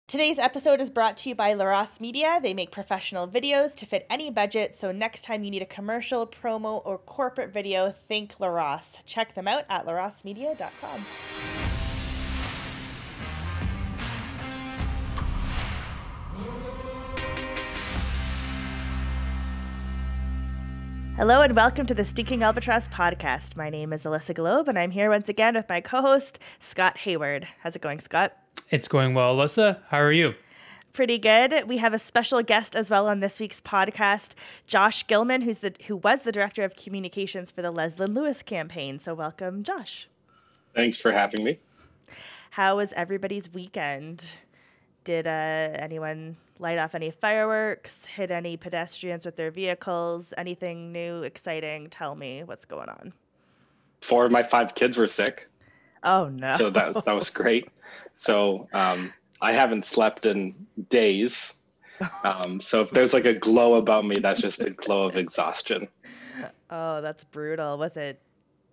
Today's episode is brought to you by Larosse Media. They make professional videos to fit any budget, so next time you need a commercial, promo, or corporate video, think Larosse. Check them out at larossemedia.com. Hello and welcome to the Stinking Albatross Podcast. My name is Alissa Globe, and I'm here once again with my co-host, Scott Hayward. How's it going, Scott? It's going well, Alyssa. How are you? Pretty good. We have a special guest as well on this week's podcast, Josh Gilman, who was the director of communications for the Leslyn Lewis campaign. So welcome, Josh. Thanks for having me. How was everybody's weekend? Did anyone light off any fireworks, hit any pedestrians with their vehicles, anything new, exciting? Tell me what's going on. 4 of my 5 kids were sick. Oh, no. So that was great. So I haven't slept in days. So if there's like a glow about me, that's just a glow of exhaustion. Oh, that's brutal. Was it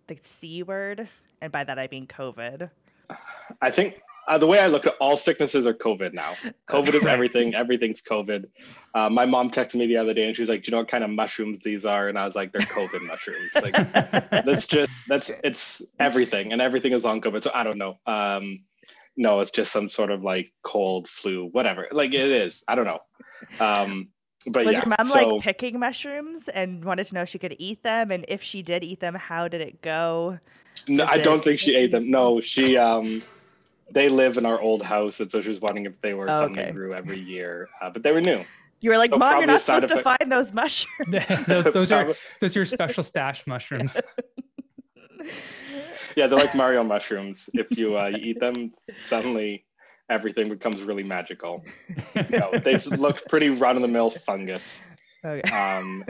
the C word? And by that, I mean COVID. I think the way I look at all sicknesses are COVID now. COVID is everything. Everything's COVID. My mom texted me the other day and she was like, do you know what kind of mushrooms these are? And I was like, they're COVID mushrooms. Like it's everything, and everything is long COVID. So I don't know. No, it's just some sort of like cold, flu, whatever. Like it is. I don't know. But was yeah. your mom like picking mushrooms and wanted to know if she could eat them? And if she did eat them, how did it go? No, I don't think she ate them. No, she they live in our old house, and so she was wondering if they were something that grew every year, but they were new. You were like, so Mom, you're not supposed to find those mushrooms. those are your special stash mushrooms. Yeah, they're like Mario mushrooms. If you eat them, suddenly everything becomes really magical. No, they look pretty run-of-the-mill fungus. Okay.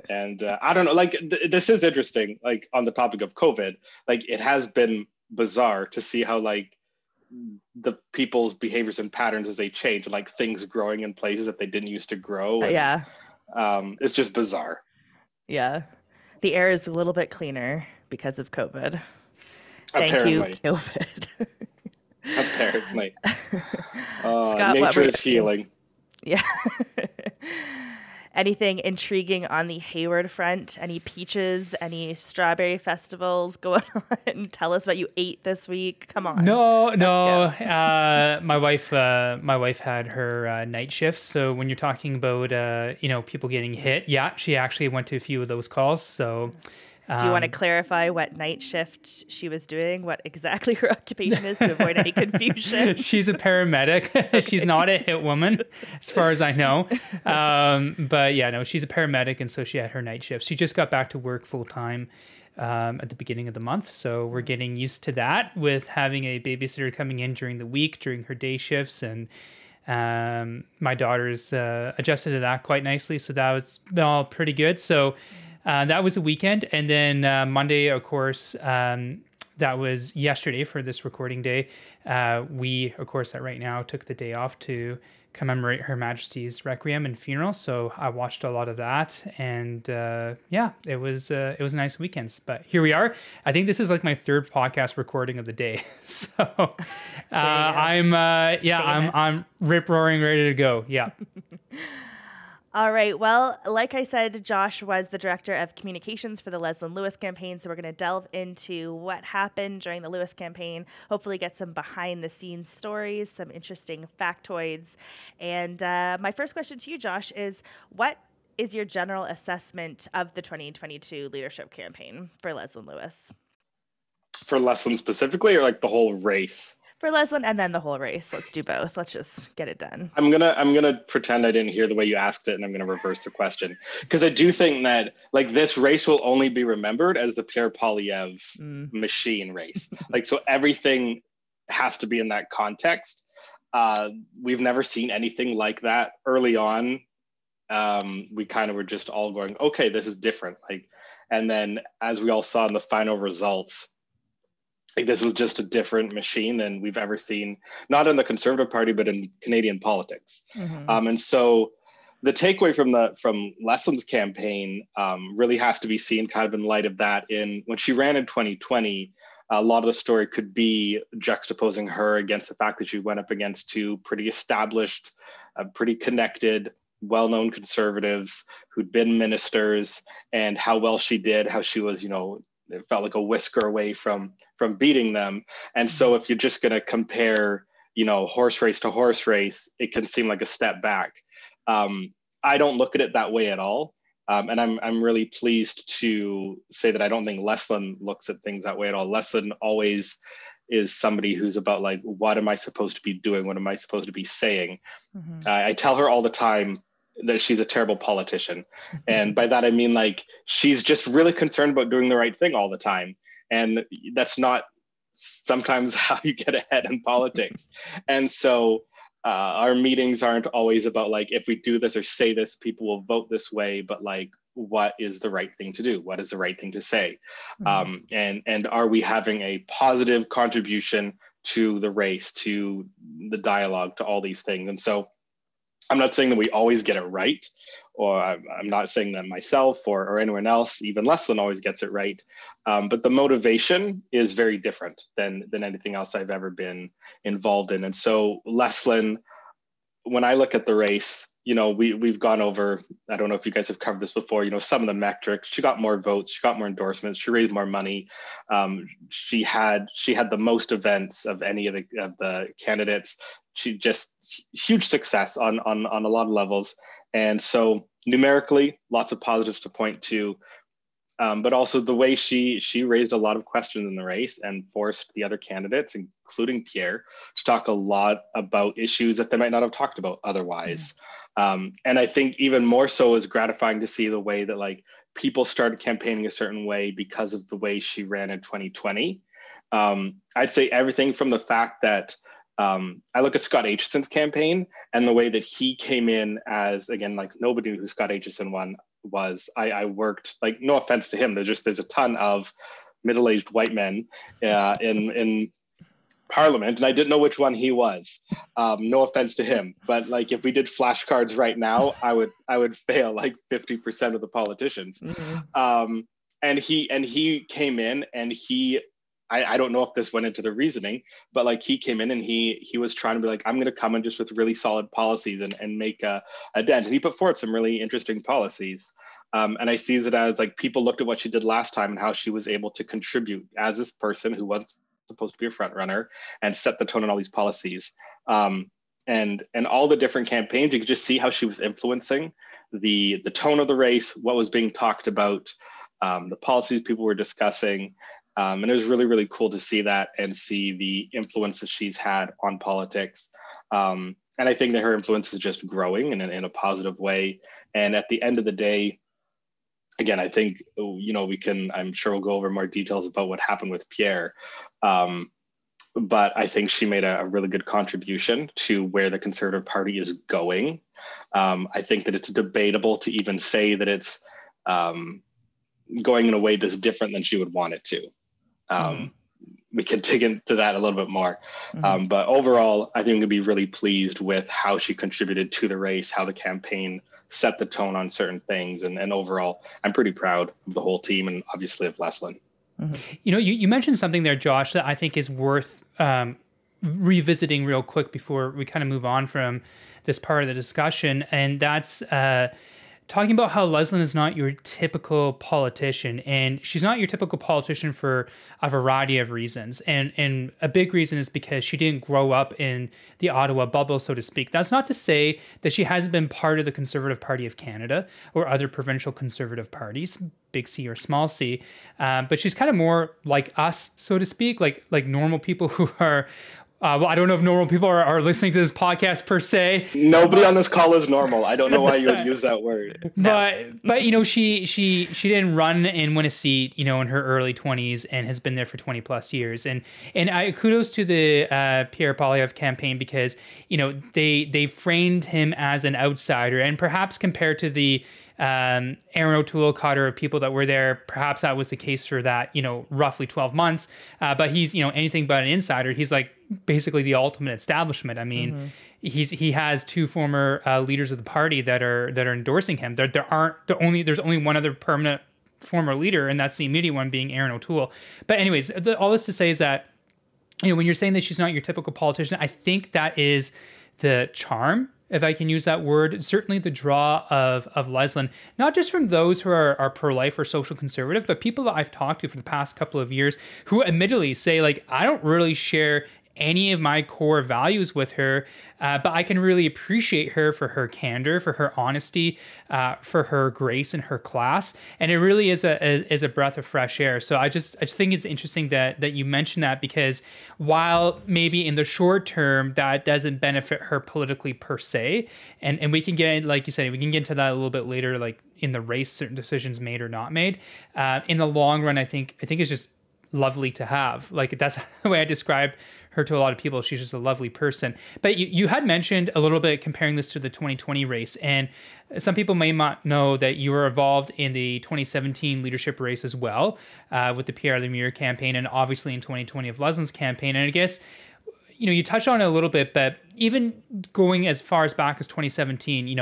And I don't know, like this is interesting. Like on the topic of COVID, like it has been bizarre to see how like the people's behaviors and patterns as they change, like things growing in places that they didn't used to grow. And, yeah. It's just bizarre. Yeah. The air is a little bit cleaner because of COVID. Apparently. Thank you, COVID. Apparently. Scott, nature is healing. Yeah. Anything intriguing on the Hayward front? Any peaches? Any strawberry festivals going on? Tell us what you ate this week. Come on. No. My wife had her night shifts. So when you're talking about people getting hit, yeah, she actually went to a few of those calls. So. Do you want to clarify what night shift she was doing, what exactly her occupation is to avoid any confusion? She's a paramedic. Okay. She's not a hit woman, as far as I know. But yeah, no, she's a paramedic, and so she had her night shift. She just got back to work full time at the beginning of the month. So we're getting used to that with having a babysitter coming in during the week, during her day shifts. And my daughter's adjusted to that quite nicely. So that was all pretty good. So that was the weekend. And then Monday, of course, that was yesterday for this recording day. We, of course, right now took the day off to commemorate Her Majesty's Requiem and funeral. So I watched a lot of that. And it was a nice weekend. But here we are. I think this is like my 3rd podcast recording of the day. So I'm rip roaring ready to go. Yeah. All right. Well, like I said, Josh was the director of communications for the Leslyn Lewis campaign. So we're going to delve into what happened during the Lewis campaign, hopefully get some behind the scenes stories, some interesting factoids. And my first question to you, Josh, is what is your general assessment of the 2022 leadership campaign for Leslyn Lewis? For Leslyn specifically, or like the whole race? For Leslyn and then the whole race. Let's do both. Let's just get it done. I'm gonna pretend I didn't hear the way you asked it, and I'm gonna reverse the question, because I do think that like this race will only be remembered as the Pierre Poilievre machine race. Like, so everything has to be in that context. We've never seen anything like that early on. We kind of were just all going, okay, this is different. Like, and then as we all saw in the final results, like this was just a different machine than we've ever seen, not in the Conservative Party, but in Canadian politics. Mm-hmm. And so the takeaway from Leslyn's campaign really has to be seen kind of in light of that. When she ran in 2020, a lot of the story could be juxtaposing her against the fact that she went up against two pretty established, pretty connected, well-known conservatives who'd been ministers, and how well she did, how she was, it felt like a whisker away from beating them. And so if you're just going to compare, horse race to horse race, it can seem like a step back. I don't look at it that way at all. And I'm really pleased to say that I don't think Leslyn looks at things that way at all. Leslyn always is somebody who's about like, what am I supposed to be doing? What am I supposed to be saying? I tell her all the time that she's a terrible politician. And by that, I mean, like, she's just really concerned about doing the right thing all the time. And that's not sometimes how you get ahead in politics. And so our meetings aren't always about like, if we do this or say this, people will vote this way, but like, what is the right thing to do? What is the right thing to say? And are we having a positive contribution to the race, to the dialogue, to all these things? And so I'm not saying that we always get it right, or I'm not saying that myself or anyone else, even Leslyn, always gets it right. But the motivation is very different than anything else I've ever been involved in. And so Leslyn, when I look at the race, we've gone over, I don't know if you guys have covered this before, some of the metrics. She got more votes, she got more endorsements, she raised more money. She had the most events of any of the candidates. She just huge success on a lot of levels. And so numerically, lots of positives to point to, but also the way she raised a lot of questions in the race and forced the other candidates, including Pierre, to talk a lot about issues that they might not have talked about otherwise. And I think even more so is gratifying to see the way that like people started campaigning a certain way because of the way she ran in 2020. I'd say everything from the fact that I look at Scott Aitchison's campaign and the way that he came in as, again, like nobody knew who Scott Aitchison was. I worked, like, no offense to him, there's a ton of middle-aged white men in Parliament, and I didn't know which one he was. No offense to him, but like if we did flashcards right now, I would fail like 50% of the politicians. And he came in and I don't know if this went into the reasoning, but like he came in and he was trying to be like, I'm going to come in just with really solid policies and make a dent. And he put forward some really interesting policies. And I see it as like people looked at what she did last time and how she was able to contribute as this person who was supposed to be a front runner and set the tone on all these policies. And all the different campaigns, you could just see how she was influencing the tone of the race, what was being talked about, the policies people were discussing. And it was really, really cool to see that and see the influence that she's had on politics. And I think that her influence is just growing in a positive way. And at the end of the day, again, I think, I'm sure we'll go over more details about what happened with Pierre. But I think she made a really good contribution to where the Conservative Party is going. I think that it's debatable to even say that it's going in a way that's different than she would want it to. We can dig into that a little bit more. But overall, I think I'm going to be really pleased with how she contributed to the race, how the campaign set the tone on certain things. And overall, I'm pretty proud of the whole team and obviously of Leslyn. You mentioned something there, Josh, that I think is worth revisiting real quick before we kind of move on from this part of the discussion. And that's talking about how Leslyn is not your typical politician, and she's not your typical politician for a variety of reasons. And a big reason is because she didn't grow up in the Ottawa bubble, so to speak. That's not to say that she hasn't been part of the Conservative Party of Canada or other provincial Conservative parties, big C or small c, but she's kind of more like us, so to speak, like normal people who are I don't know if normal people are listening to this podcast per se. Nobody on this call is normal. I don't know why you would use that word. But she didn't run and win a seat, in her early 20s and has been there for 20 plus years. And I kudos to the Pierre Poilievre campaign because, they framed him as an outsider, and perhaps compared to the Aaron O'Toole cadre of people that were there, perhaps that was the case for that, roughly 12 months. But he's, anything but an insider. He's like basically the ultimate establishment. I mean, he has two former leaders of the party that are endorsing him. There's only one other permanent former leader, and that's the immediate one being Aaron O'Toole. But anyways, all this to say is that, when you're saying that she's not your typical politician, I think that is the charm, if I can use that word, certainly the draw of Leslyn, not just from those who are pro-life or social conservative, but people that I've talked to for the past couple of years who admittedly say, like, I don't really share any of my core values with her, but I can really appreciate her for her candor, for her honesty, for her grace and her class, and it really is a breath of fresh air. So I just think it's interesting that you mentioned that, because while maybe in the short term that doesn't benefit her politically per se, and we can get, like you said, we can get into that a little bit later, like in the race, certain decisions made or not made. In the long run, I think it's just lovely to have. Like, that's the way I describe her to a lot of people. She's just a lovely person. But you had mentioned a little bit comparing this to the 2020 race, and some people may not know that you were involved in the 2017 leadership race as well, with the Pierre Lemire campaign, and obviously in 2020 of Leslyn's campaign. And I guess, you touched on it a little bit, but even going as far as back as 2017,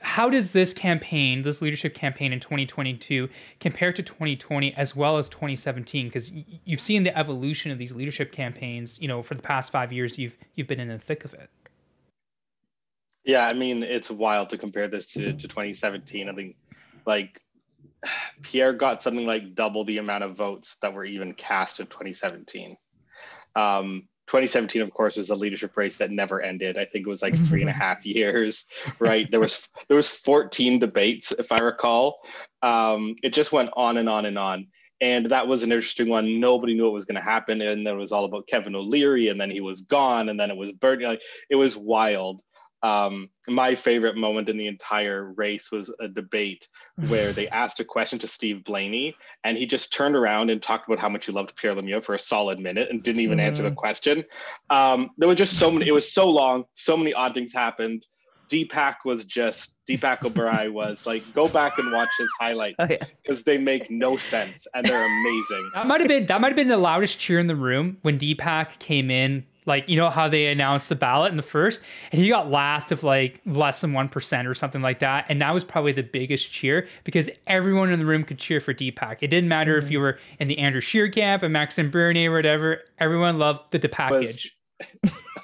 how does this campaign, this leadership campaign in 2022 compare to 2020 as well as 2017? Because you've seen the evolution of these leadership campaigns, for the past 5 years, you've been in the thick of it. Yeah, I mean, it's wild to compare this to 2017. I think, like, Pierre got something like double the amount of votes that were even cast in 2017. 2017, of course, was a leadership race that never ended. I think it was like 3.5 years, right? There was 14 debates, if I recall. It just went on and on and on. And that was an interesting one. Nobody knew what was going to happen. And then it was all about Kevin O'Leary, and then he was gone, and then it was Bernie. Like, it was wild. My favorite moment in the entire race was a debate where they asked a question to Steve Blaney, and he just turned around and talked about how much he loved Pierre Lemieux for a solid minute and didn't even answer the question. There was just so many, it was so long, so many odd things happened. Deepak Oberoi was like, go back and watch his highlights, because they make no sense and they're amazing. That might have been the loudest cheer in the room when Deepak came in. Like, how they announced the ballot in the first, and he got last of like less than 1% or something like that. And that was probably the biggest cheer, because everyone in the room could cheer for Deepak. It didn't matter if you were in the Andrew Scheer camp and Maxime Bernier or whatever. Everyone loved the package.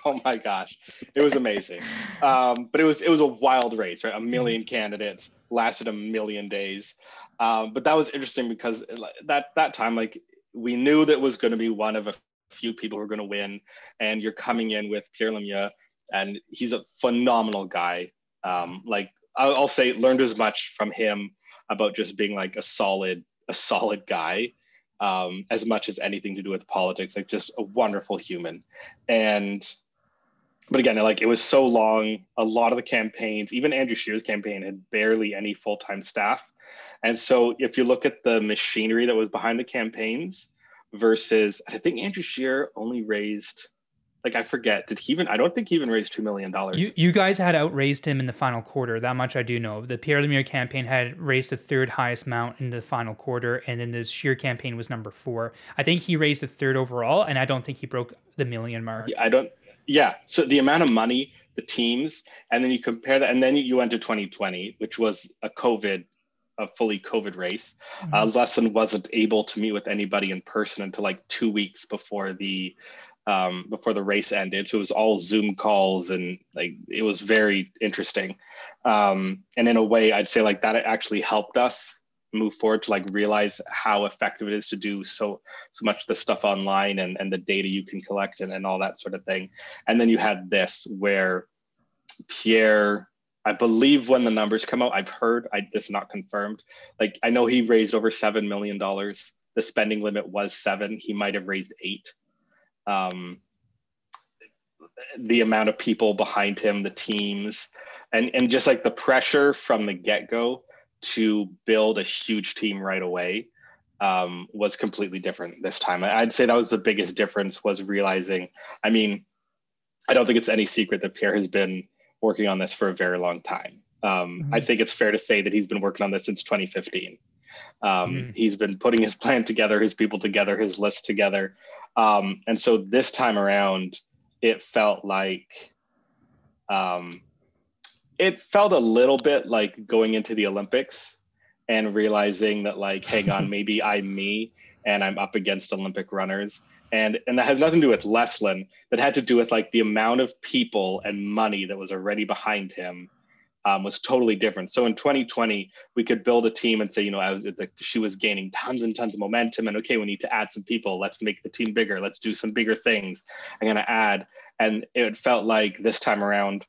Oh my gosh, it was amazing. But it was a wild race, right? 1 million candidates, lasted 1 million days. But that was interesting because that time, like, we knew that was going to be one of a few people who are going to win, and you're coming in with Pierre Lemieux, and he's a phenomenal guy. Like, I'll say, learned as much from him about just being like a solid guy, as much as anything to do with politics. Like, just a wonderful human. But again, like, it was so long. A lot of the campaigns, even Andrew Scheer's campaign, had barely any full-time staff. And so if you look at the machinery that was behind the campaigns versus, I think Andrew Scheer only raised, like, I forget, I don't think he even raised $2 million. You guys had outraised him in the final quarter. That much I do know. The Pierre Lemire campaign had raised the third highest amount in the final quarter, and then the Scheer campaign was number 4. I think he raised the third overall, and I don't think he broke the million mark. So the amount of money, the teams, and then you compare that, and then you went to 2020, which was a fully COVID race. Leslyn wasn't able to meet with anybody in person until like 2 weeks before the race ended. So it was all Zoom calls, and like, it was very interesting. And in a way, I'd say like that actually helped us move forward to like realize how effective it is to do so much of the stuff online and the data you can collect and all that sort of thing. And then you had this where Pierre, I believe when the numbers come out, I've heard, this is not confirmed, like, I know he raised over $7 million. The spending limit was 7. He might have raised 8. The amount of people behind him, the teams, and just like the pressure from the get-go to build a huge team right away was completely different this time. I'd say that was the biggest difference, was realizing, I mean, I don't think it's any secret that Pierre has been working on this for a very long time. I think it's fair to say that he's been working on this since 2015. He's been putting his plan together, his people together, his list together. And so this time around, it felt like, it felt a little bit like going into the Olympics and realizing that like, hang on, maybe I'm me and I'm up against Olympic runners. And that has nothing to do with Leslyn. That had to do with like the amount of people and money that was already behind him was totally different. So in 2020, we could build a team and say, you know, she was gaining tons and tons of momentum, and okay, we need to add some people. Let's make the team bigger. Let's do some bigger things. I'm going to add. And it felt like this time around,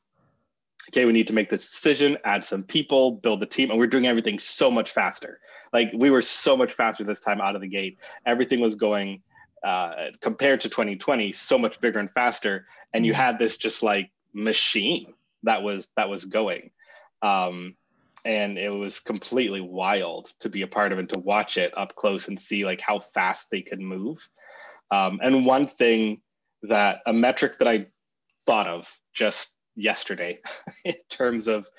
okay, we need to make this decision, add some people, build the team, and we're doing everything so much faster. Like we were so much faster this time out of the gate. Everything was going compared to 2020, so much bigger and faster. And you had this just like machine that was going. And it was completely wild to be a part of and to watch it up close and see like how fast they could move. And one thing that a metric that I thought of just yesterday in terms of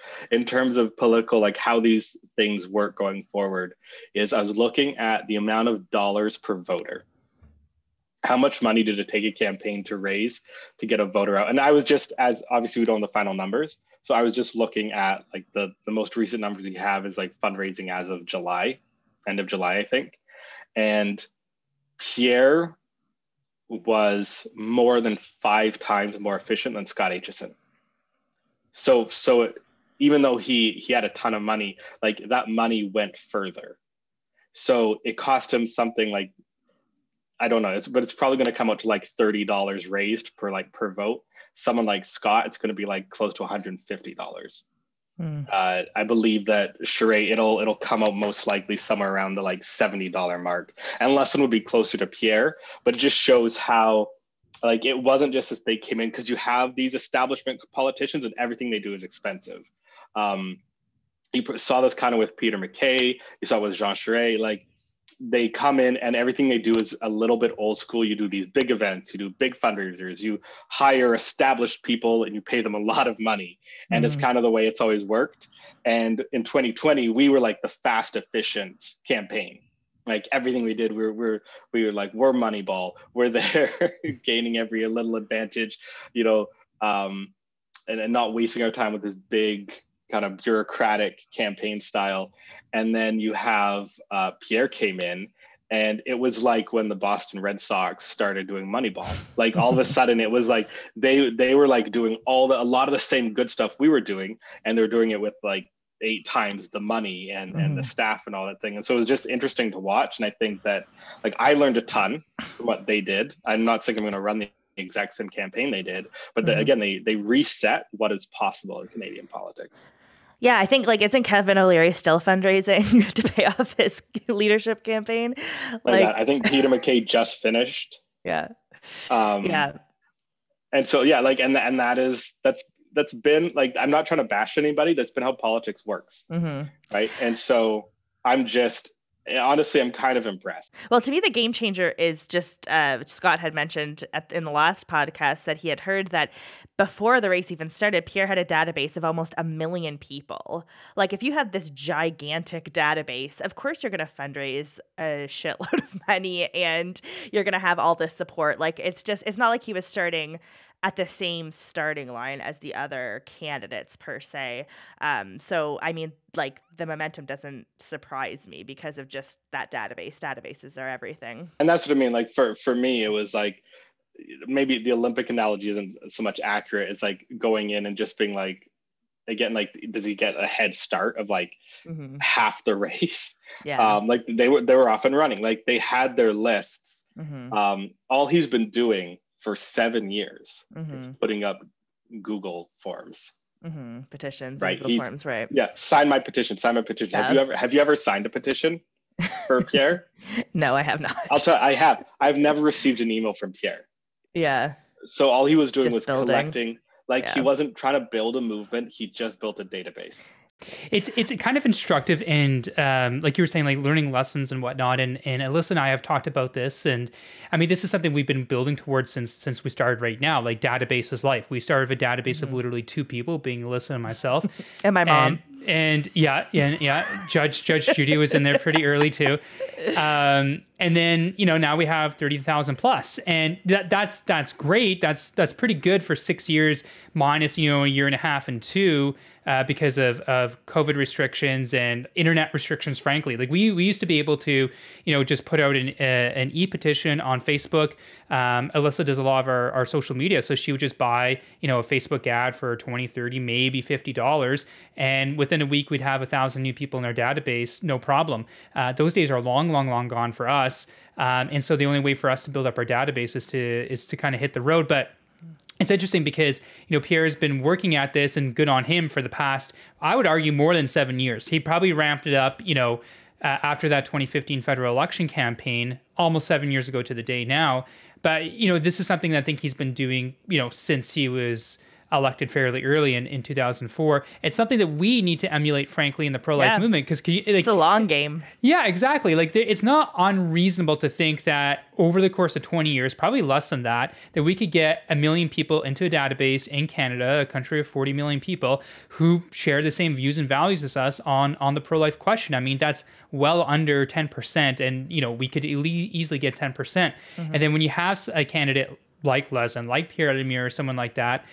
political, like how these things work going forward, is I was looking at the amount of dollars per voter. How much money did it take a campaign to raise to get a voter out? And I was just, as obviously we don't know the final numbers, so I was just looking at like the most recent numbers we have is like fundraising as of July, end of July, I think. And Pierre was more than 5 times more efficient than Scott Aitchison. So even though he had a ton of money, like that money went further. So it cost him something like, I don't know, but it's probably going to come out to like $30 raised per vote. Someone like Scott, it's going to be like close to $150. I believe that Charest, it'll come out most likely somewhere around the like $70 mark. And Leslyn would be closer to Pierre, but it just shows how like it wasn't just as they came in, because you have these establishment politicians and everything they do is expensive. You saw this kind of with Peter MacKay, you saw it with Jean Charest, like they come in and everything they do is a little bit old school. You do these big events, you do big fundraisers, you hire established people and you pay them a lot of money. And it's kind of the way it's always worked. And in 2020, we were like the fast, efficient campaign. Like everything we did, we were like, we're Moneyball. We're there gaining every little advantage, you know, and not wasting our time with this big kind of bureaucratic campaign style. And then you have Pierre came in, and it was like when the Boston Red Sox started doing Moneyball. Like all of a sudden, it was like they were like doing a lot of the same good stuff we were doing, and they're doing it with like 8 times the money and the staff and all that thing. And so it was just interesting to watch. And I think that like I learned a ton from what they did. I'm not saying I'm going to run the exact same campaign they did, but again, they reset what is possible in Canadian politics. Yeah, I think like isn't Kevin O'Leary still fundraising to pay off his leadership campaign? Like I think Peter MacKay just finished. Yeah. Yeah. And so yeah, like and that's been like, I'm not trying to bash anybody. That's been how politics works, right? And so honestly, I'm kind of impressed. Well, to me, the game changer is just Scott had mentioned in the last podcast that he had heard that before the race even started, Pierre had a database of almost 1 million people. Like if you have this gigantic database, of course you're going to fundraise a shitload of money and you're going to have all this support. Like it's not like he was starting at the same starting line as the other candidates per se. So, I mean, like the momentum doesn't surprise me because of just that database. Databases are everything. And that's what I mean. Like for me, it was like, maybe the Olympic analogy isn't so much accurate. It's like going in and just being like, again, like, does he get a head start of like half the race? Yeah. Like they were off and running. Like they had their lists. All he's been doing for 7 years is putting up Google forms. Petitions, right? Google forms, right? Yeah, sign my petition. Yeah. Have you ever signed a petition for Pierre? No, I have not. I'll tell you, I have. I've never received an email from Pierre. Yeah. So all he was doing just was collecting. Like he wasn't trying to build a movement. He just built a database. It's kind of instructive and like you were saying, like learning lessons and whatnot. And Alissa and I have talked about this. And I mean, this is something we've been building towards since we started right now. Like database is life. We started with a database of literally 2 people, being Alissa and myself. And my mom. And Judge Judy was in there pretty early too. And And then, now we have 30,000 plus. And that's great. That's pretty good for 6 years minus, a year and a half and 2 because of COVID restrictions and internet restrictions, frankly. Like we used to be able to, just put out an e-petition on Facebook. Alissa does a lot of our social media. So she would just buy, a Facebook ad for 20, 30, maybe $50. And within a week, we'd have 1,000 new people in our database, no problem. Those days are long, long, long gone for us. And so the only way for us to build up our database is to kind of hit the road. But it's interesting because, Pierre has been working at this, and good on him, for the past, I would argue, more than 7 years. He probably ramped it up, after that 2015 federal election campaign, almost 7 years ago to the day now. But, this is something that I think he's been doing, since he was elected fairly early in 2004. It's something that we need to emulate, frankly, in the pro-life movement, because it's a long game. Yeah, exactly. Like it's not unreasonable to think that over the course of 20 years, probably less than that we could get 1 million people into a database in Canada, a country of 40 million people, who share the same views and values as us on the pro-life question. I mean, that's well under 10%, and we could easily get 10%. And then when you have a candidate like Leslyn, like Pierre Lemire, or someone like that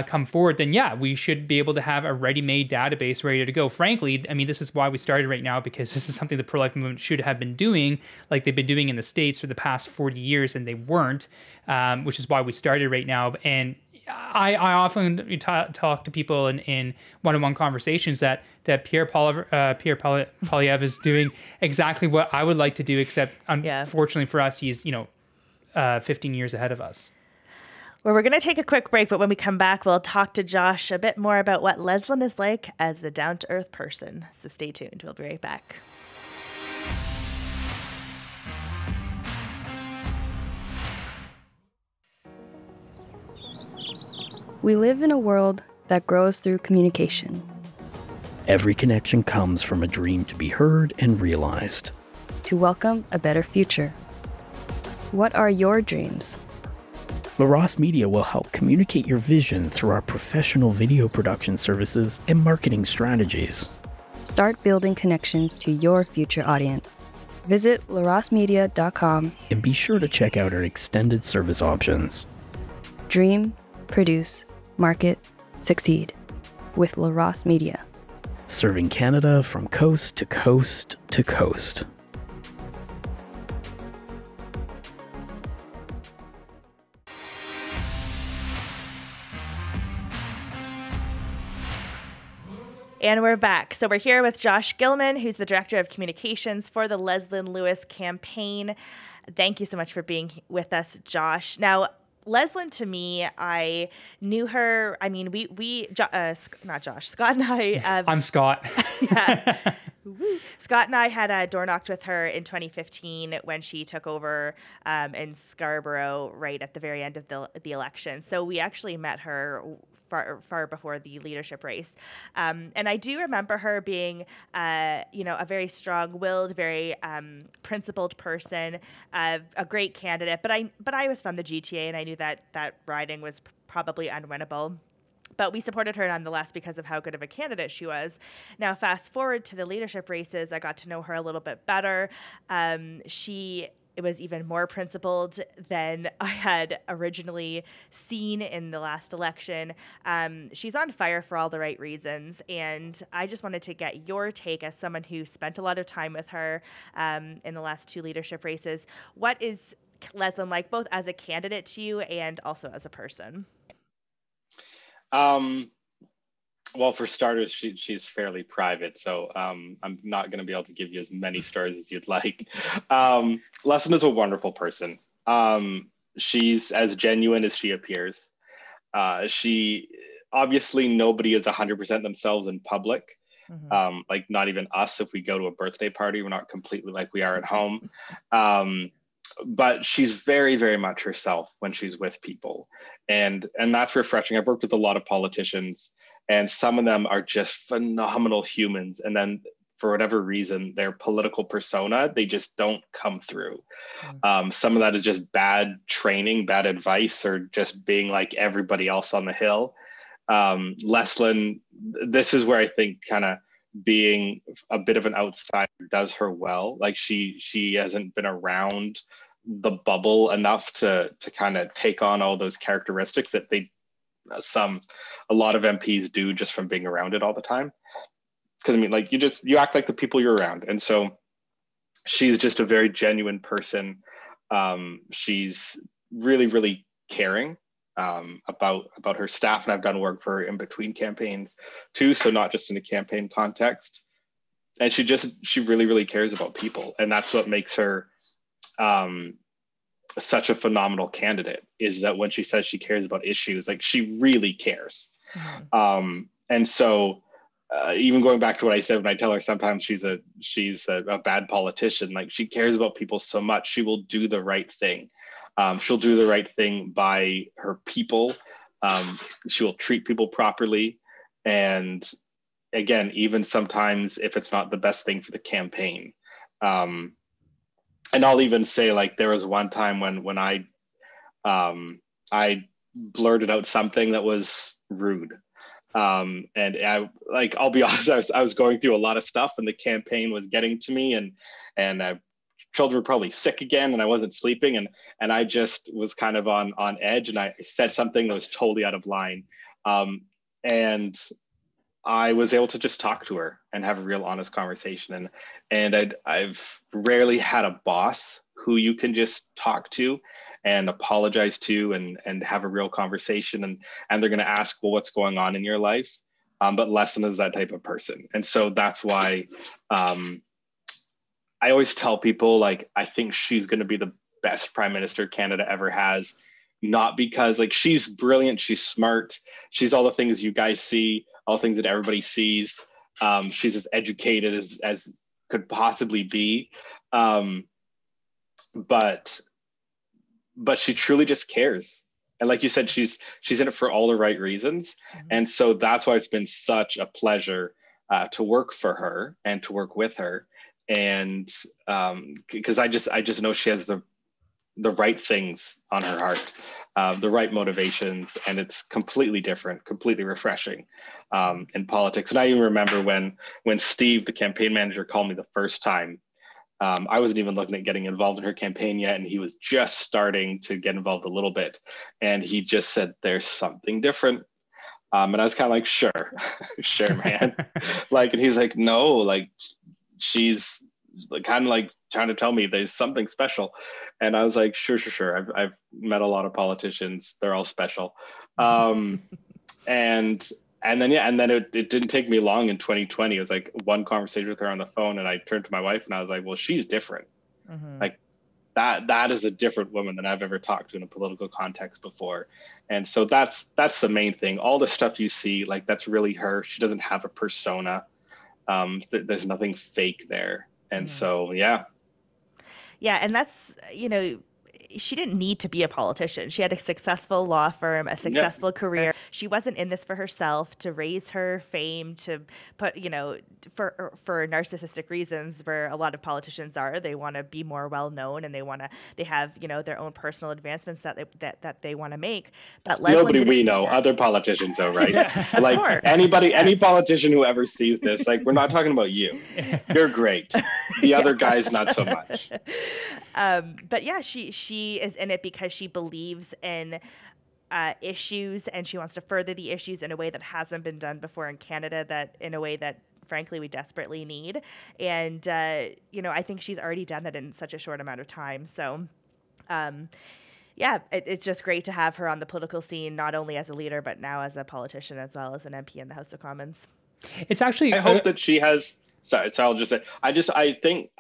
come forward, then we should be able to have a ready-made database ready to go. Frankly, I mean, this is why we started right now, because this is something the pro-life movement should have been doing, like they've been doing in the States for the past 40 years, and they weren't, which is why we started right now. And I often talk to people in one-on-one conversations that Pierre Poilievre is doing exactly what I would like to do, except unfortunately for us, he's 15 years ahead of us. Well, we're going to take a quick break, but when we come back, we'll talk to Josh a bit more about what Leslyn is like as the down-to-earth person. So stay tuned. We'll be right back. We live in a world that grows through communication. Every connection comes from a dream to be heard and realized. To welcome a better future. What are your dreams? LaRosse Media will help communicate your vision through our professional video production services and marketing strategies. Start building connections to your future audience. Visit larossemedia.com and be sure to check out our extended service options. Dream, produce, market, succeed with LaRosse Media. Serving Canada from coast to coast to coast. And we're back. So we're here with Josh Gilman, who's the Director of Communications for the Leslyn Lewis campaign. Thank you so much for being with us, Josh. Now, Leslyn, to me, I knew her. I mean, not Josh, Scott and I. I'm Scott. Yeah. Scott and I had door knocked with her in 2015 when she took over in Scarborough right at the very end of the election. So we actually met her far before the leadership race. And I do remember her being, a very strong-willed, very principled person, a great candidate. But I was from the GTA, and I knew that riding was probably unwinnable. But we supported her nonetheless because of how good of a candidate she was. Now, fast forward to the leadership races, I got to know her a little bit better. She was even more principled than I had originally seen in the last election. She's on fire for all the right reasons. And I just wanted to get your take as someone who spent a lot of time with her in the last 2 leadership races. What is Leslyn like, both as a candidate to you and also as a person? Well, for starters, she's fairly private, so I'm not going to be able to give you as many stories as you'd like. Leslyn is a wonderful person. She's as genuine as she appears. She obviously, nobody is 100% themselves in public. Mm-hmm. Like not even us. If we go to a birthday party, we're not completely like we are at home. But she's very, very much herself when she's with people. And that's refreshing. I've worked with a lot of politicians, and some of them are just phenomenal humans. And then for whatever reason, their political persona, they just don't come through. Some of that is just bad training, bad advice, or just being like everybody else on the Hill. Leslyn, this is where I think kind of being a bit of an outsider does her well. Like she hasn't been around the bubble enough to kind of take on all those characteristics that a lot of MPs do just from being around it all the time. Because I mean, like you act like the people you're around, and so she's just a very genuine person. She's really, really caring about her staff, and I've done work for her in between campaigns too, so not just in a campaign context. And she really, really cares about people, and that's what makes her such a phenomenal candidate, is that when she says she cares about issues, like she really cares. And so even going back to what I said when I tell her sometimes she's a bad politician, like she cares about people so much, she will do the right thing. She'll do the right thing by her people. She will treat people properly. And again, even sometimes if it's not the best thing for the campaign. And I'll even say, like, there was one time when I blurted out something that was rude. And I'll be honest, I was going through a lot of stuff, and the campaign was getting to me, and children were probably sick again, and I wasn't sleeping, and I just was kind of on edge, and I said something that was totally out of line. And I was able to just talk to her and have a real honest conversation. And I've rarely had a boss who you can just talk to and apologize to and have a real conversation. And they're going to ask, well, what's going on in your life? But Leslyn is that type of person. And so that's why I always tell people, like, I think she's going to be the best prime minister Canada ever has. Not because, like, she's brilliant, she's smart, she's all the things you guys see, all things that everybody sees. She's as educated as could possibly be. But she truly just cares. And like you said, she's in it for all the right reasons. And so that's why it's been such a pleasure to work for her and to work with her. And because I just know she has the right things on her heart, the right motivations, and it's completely different, completely refreshing in politics. And I even remember when Steve, the campaign manager, called me the first time. I wasn't even looking at getting involved in her campaign yet, and he was just starting to get involved a little bit. And he just said, "There's something different." And I was kind of like, "Sure, sure, man." Like, and he's like, "No, like, she's kind of like trying to tell me there's something special." And I was like, sure. I've met a lot of politicians. They're all special. And then it didn't take me long in 2020. It was like one conversation with her on the phone, and I turned to my wife and I was like, well, she's different. Like that is a different woman than I've ever talked to in a political context before. And so that's the main thing. All the stuff you see, like, that's really her. She doesn't have a persona. There's nothing fake there. And so, yeah. Yeah. And that's, she didn't need to be a politician. She had a successful law firm, a successful career. She wasn't in this for herself, to raise her fame, to put, for narcissistic reasons, where a lot of politicians are. They want to be more well known, and they have, their own personal advancements that they want to make. But nobody we know, other politicians though, right? Like, of course. Any politician who ever sees this, like, we're not talking about you. You're great. The other guys, not so much. But yeah, she is in it because she believes in issues, and she wants to further the issues in a way that hasn't been done before in Canada, that in a way that frankly we desperately need. And I think she's already done that in such a short amount of time. So it's just great to have her on the political scene, not only as a leader but now as a politician as well as an MP in the House of Commons. It's actually, I hope that she has so I'll just say, I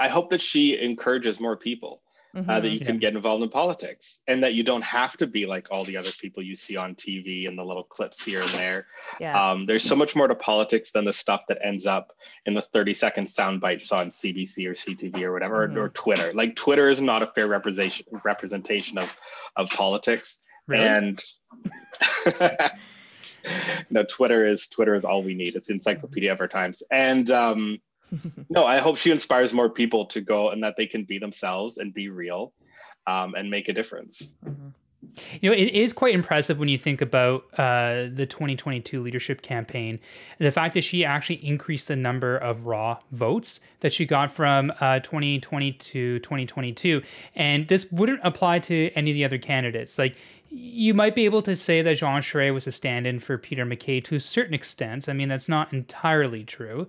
hope that she encourages more people that you can get involved in politics, and that you don't have to be like all the other people you see on TV and the little clips here and there. There's so much more to politics than the stuff that ends up in the 30-second sound bites on CBC or CTV or whatever, or Twitter. Like, Twitter is not a fair representation of politics. Really? And no, Twitter is all we need. It's encyclopedia of our times. And no, I hope she inspires more people to go, and that they can be themselves and be real, and make a difference. It is quite impressive when you think about the 2022 leadership campaign. The fact that she actually increased the number of raw votes that she got from 2020 to 2022. And this wouldn't apply to any of the other candidates. Like, you might be able to say that Jean Charest was a stand-in for Peter MacKay to a certain extent. I mean, that's not entirely true.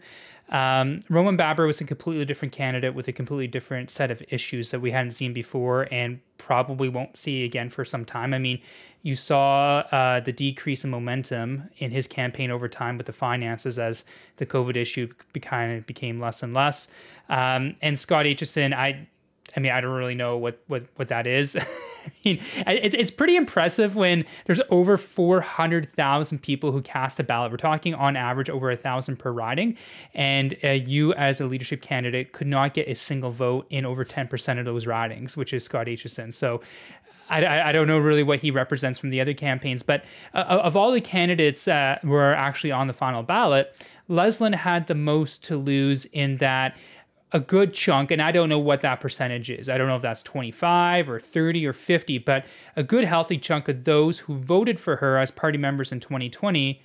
Roman Baber was a completely different candidate with a completely different set of issues that we hadn't seen before and probably won't see again for some time. I mean, you saw the decrease in momentum in his campaign over time with the finances as the COVID issue kind of became less and less. And Scott Aitchison, I mean, I don't really know what that is. I mean, it's pretty impressive when there's over 400,000 people who cast a ballot. We're talking on average over 1,000 per riding. And you as a leadership candidate could not get a single vote in over 10% of those ridings, which is Scott Aitchison. So I don't know really what he represents from the other campaigns. But of all the candidates who were actually on the final ballot, Leslyn had the most to lose in that a good chunk, and I don't know what that percentage is. I don't know if that's 25 or 30 or 50, but a good healthy chunk of those who voted for her as party members in 2020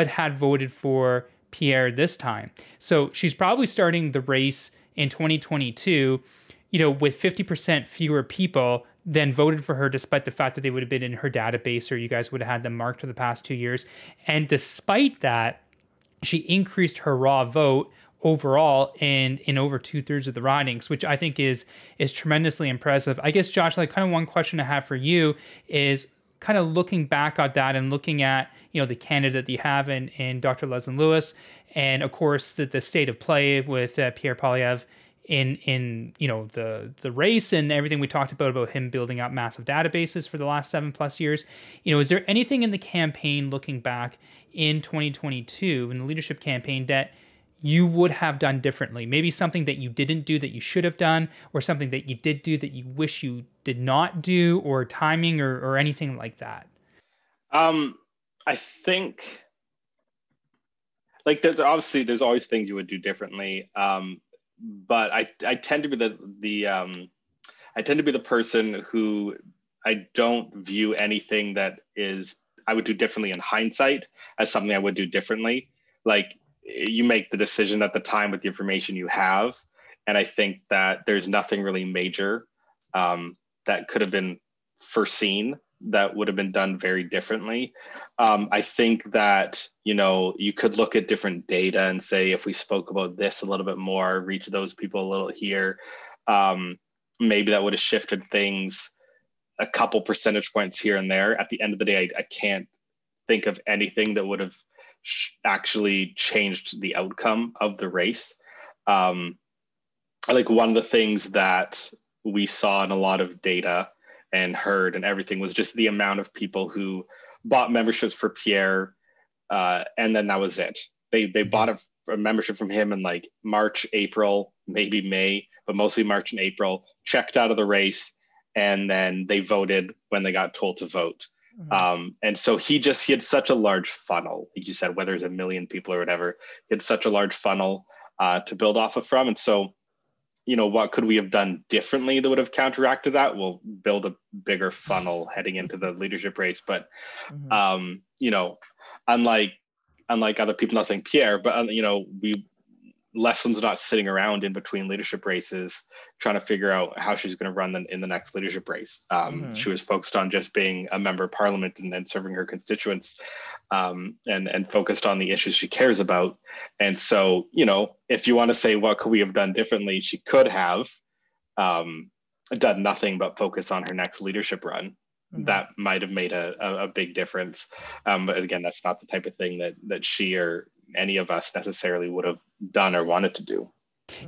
had voted for Pierre this time. So she's probably starting the race in 2022, with 50% fewer people than voted for her, despite the fact that they would have been in her database or you guys would have had them marked for the past 2 years. And despite that, she increased her raw vote overall and in over 2/3 of the ridings, which I think is tremendously impressive. I guess, Josh, like kind of one question I have for you is kind of looking back at that and looking at, the candidate that you have in Dr. Leslyn Lewis, and of course the state of play with Pierre Poilievre in the race and everything we talked about him building up massive databases for the last 7+ years. Is there anything in the campaign looking back in 2022 in the leadership campaign that you would have done differently? Maybe something that you didn't do that you should have done, or something that you did do that you wish you did not do, or timing or anything like that? I think like there's always things you would do differently. But I tend to be the person who I don't view anything that is I would do differently in hindsight as something I would do differently. Like, you make the decision at the time with the information you have. And I think that there's nothing really major that could have been foreseen that would have been done very differently. I think that, you could look at different data and say, if we spoke about this a little bit more, reach those people a little here, maybe that would have shifted things a couple percentage points here and there. At the end of the day, I can't think of anything that would have actually changed the outcome of the race. Like, one of the things that we saw in a lot of data and heard and everything was just the amount of people who bought memberships for Pierre, and then that was it. They bought a membership from him in like March, April, maybe May, but mostly March and April, checked out of the race, and then they voted when they got told to vote. And so he had such a large funnel, like you said, whether it's 1 million people or whatever, he had such a large funnel to build off of from. And so, what could we have done differently that would have counteracted that? We'll build a bigger funnel heading into the leadership race. But, unlike other people, not saying Pierre, but, Leslyn's not sitting around in between leadership races trying to figure out how she's going to run in the next leadership race. She was focused on just being a member of parliament and serving her constituents, and focused on the issues she cares about. And so, if you want to say, what could we have done differently? She could have done nothing but focus on her next leadership run. That might have made a big difference. But again, that's not the type of thing that she or any of us necessarily would have done or wanted to do.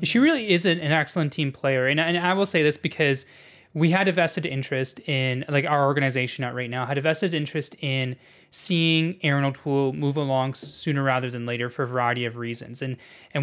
She really is an excellent team player. And I will say this because we had a vested interest in, like, our organization at Right Now had a vested interest in seeing Erin O'Toole move along sooner rather than later for a variety of reasons. And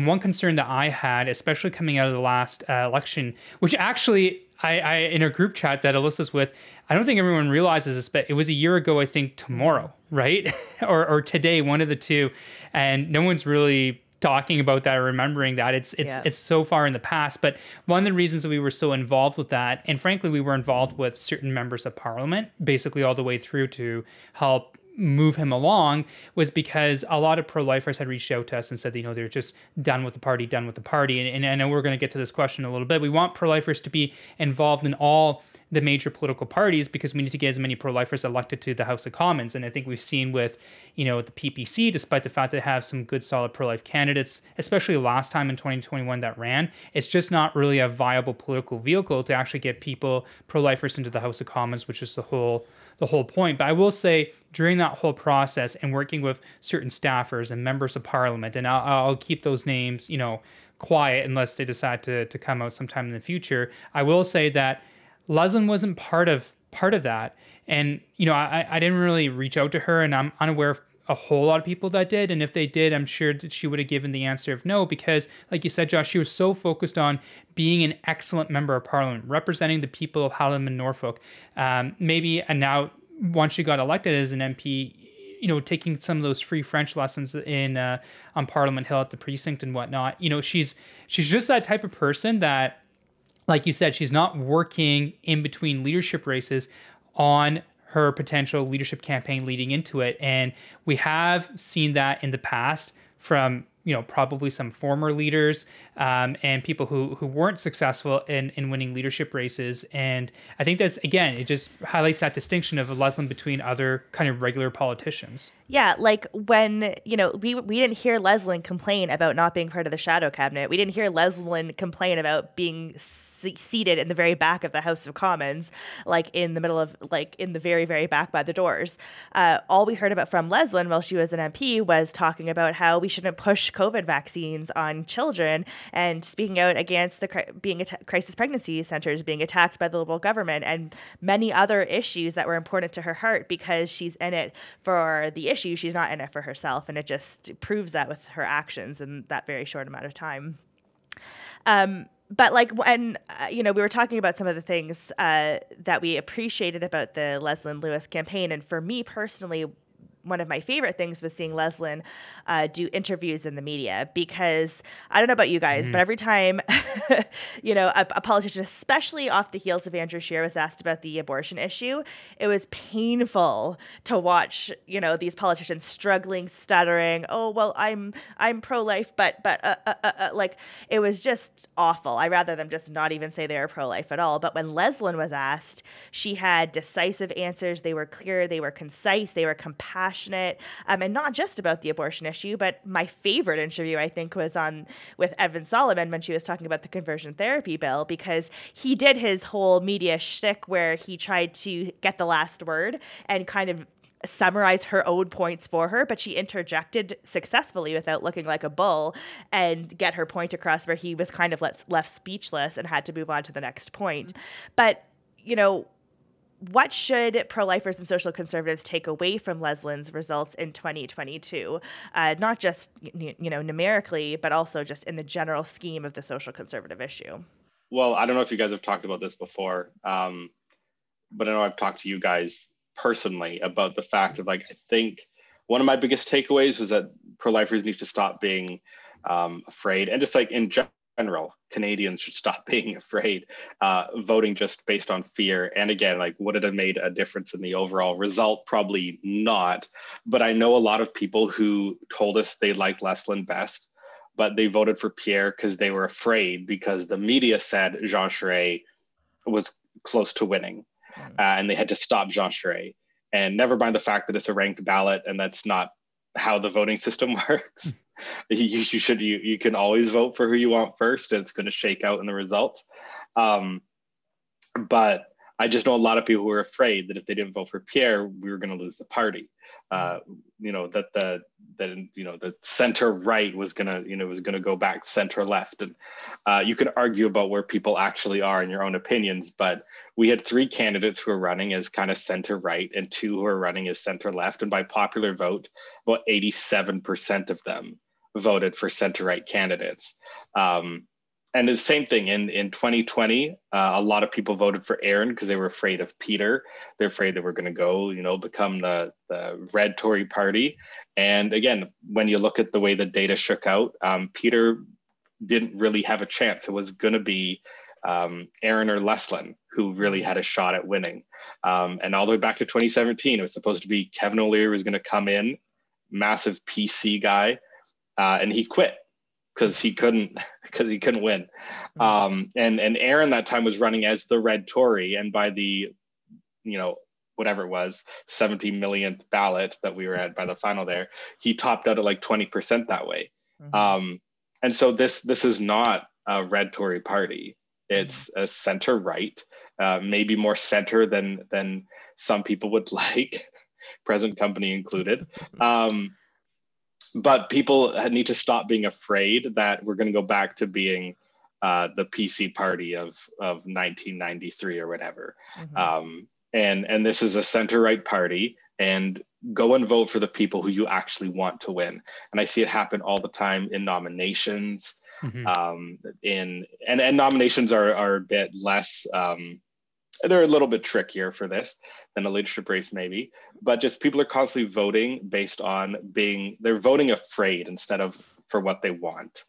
one concern that I had, especially coming out of the last election, which actually I in a group chat that Alyssa's with, I don't think everyone realizes this, but it was a year ago, I think tomorrow, right? or today, one of the two. And no one's really talking about that or remembering that. It's so far in the past. But one of the reasons that we were so involved with that, and frankly, we were involved with certain members of parliament, basically all the way through to help move him along, was because a lot of pro-lifers had reached out to us and said, you know, they're just done with the party. And I know we're going to get to this question a little bit. We want pro-lifers to be involved in all the major political parties because we need to get as many pro-lifers elected to the House of Commons. And I think we've seen with, you know, the PPC, despite the fact that they have some good, solid pro-life candidates, especially last time in 2021 that ran, it's just not really a viable political vehicle to actually get people, pro-lifers, into the House of Commons, which is the whole point. But I will say, during that whole process and working with certain staffers and members of parliament, and I'll keep those names, you know, quiet unless they decide to come out sometime in the future, I will say that Leslyn wasn't part of that. And, you know, I didn't really reach out to her, and I'm unaware of a whole lot of people that did. And if they did, I'm sure that she would have given the answer of no, because like you said, Josh, she was so focused on being an excellent member of parliament, representing the people of Hallam and Norfolk. And now once she got elected as an MP, you know, taking some of those free French lessons in on Parliament Hill at the precinct and whatnot. You know, she's just that type of person that, like you said, she's not working in between leadership races on her potential leadership campaign leading into it. And we have seen that in the past from, you know, probably some former leaders and people who weren't successful in winning leadership races. And I think that's, again, it just highlights that distinction of Leslyn between other kind of regular politicians. Yeah, like when, you know, we didn't hear Leslyn complain about not being part of the shadow cabinet. We didn't hear Leslyn complain about being seated in the very back of the House of Commons, like in the middle of, like in the very, very back by the doors. All we heard about from Leslyn while she was an MP was talking about how we shouldn't push COVID vaccines on children and speaking out against the crisis pregnancy centers being attacked by the Liberal government and many other issues that were important to her heart, because she's in it for the issue. She's not in it for herself. And it just proves that with her actions in that very short amount of time. But like when, you know, we were talking about some of the things that we appreciated about the Leslyn Lewis campaign. And for me personally, one of my favorite things was seeing Leslyn do interviews in the media, because I don't know about you guys, but every time, you know, a politician, especially off the heels of Andrew Scheer, was asked about the abortion issue, it was painful to watch, you know, these politicians struggling, stuttering. Oh, well, I'm pro-life, but like it was just awful. I'd rather them just not even say they were pro-life at all. But when Leslyn was asked, she had decisive answers. They were clear, they were concise, they were compassionate. And not just about the abortion issue, but my favorite interview, I think, was with Evan Solomon when she was talking about the conversion therapy bill, because he did his whole media shtick where he tried to get the last word and kind of summarize her own points for her, but she interjected successfully without looking like a bull and get her point across, where he was kind of left speechless and had to move on to the next point. But, you know, what should pro-lifers and social conservatives take away from Leslyn's results in 2022? Not just, you know, numerically, but also just in the general scheme of the social conservative issue. Well, I don't know if you guys have talked about this before, but I know I've talked to you guys personally about the fact of, like, I think one of my biggest takeaways was that pro-lifers need to stop being afraid, and just like in general, Canadians should stop being afraid, voting just based on fear. And again, like, would it have made a difference in the overall result? Probably not. But I know a lot of people who told us they liked Leslyn best, but they voted for Pierre because they were afraid, because the media said Jean Charest was close to winning, and they had to stop Jean Charest. And never mind the fact that it's a ranked ballot and that's not how the voting system works. You can always vote for who you want first, and it's going to shake out in the results. But I just know a lot of people who were afraid that if they didn't vote for Pierre, we were going to lose the party. You know, that the center right was going to go back center left. And you can argue about where people actually are in your own opinions, but we had 3 candidates who were running as kind of center right and 2 who were running as center left. And by popular vote, about 87% of them voted for center right candidates. And the same thing in 2020, a lot of people voted for Aaron because they were afraid of Peter. They're afraid that we're going to go, become the red Tory party. And again, when you look at the way the data shook out, Peter didn't really have a chance. It was going to be Aaron or Leslyn who really had a shot at winning. And all the way back to 2017, it was supposed to be Kevin O'Leary was going to come in, massive PC guy, and he quit because he couldn't win. And Aaron that time was running as the red Tory, and by the whatever it was, 70 millionth ballot that we were at by the final there, he topped out at like 20% that way. And so this is not a red Tory party. It's a center right, maybe more center than some people would like, present company included. But people need to stop being afraid that we're going to go back to being the PC party of 1993 or whatever. And this is a center right party, and go and vote for the people who you actually want to win. And I see it happen all the time in nominations. And nominations are a bit less, they're a little bit trickier for this than a leadership race maybe, but just people are constantly voting based on they're voting afraid instead of for what they want.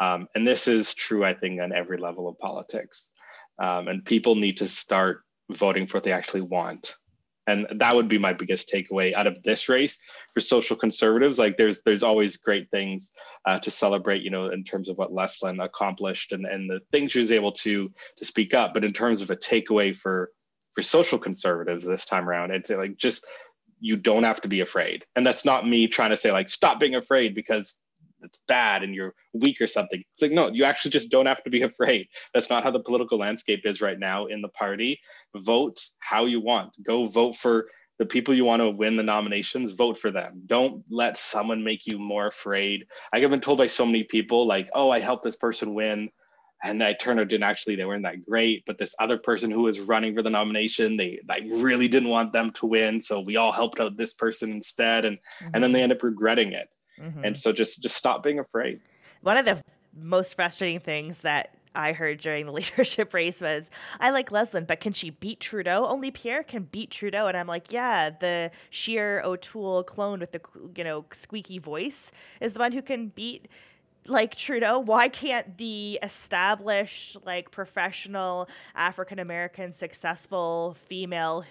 And this is true, I think, on every level of politics. And people need to start voting for what they actually want. And that would be my biggest takeaway out of this race for social conservatives. Like there's always great things to celebrate, in terms of what Leslyn accomplished and the things she was able to speak up. But in terms of a takeaway for social conservatives this time around, it's like, just, you don't have to be afraid. And that's not me trying to say like, stop being afraid because it's bad and you're weak or something. It's like, no, you actually just don't have to be afraid. That's not how the political landscape is right now in the party. Vote how you want. Go vote for the people you want to win the nominations. Vote for them. Don't let someone make you more afraid. I've been told by so many people like, oh, I helped this person win, and I turned out they weren't that great. But this other person who was running for the nomination, I really didn't want them to win, so we all helped out this person instead, and then they end up regretting it. And so just stop being afraid. One of the most frustrating things that I heard during the leadership race was, I like Leslyn, but can she beat Trudeau? Only Pierre can beat Trudeau. And I'm like, yeah, the Scheer O'Toole clone with the squeaky voice is the one who can beat like Trudeau. Why can't the established, like, professional African-American successful female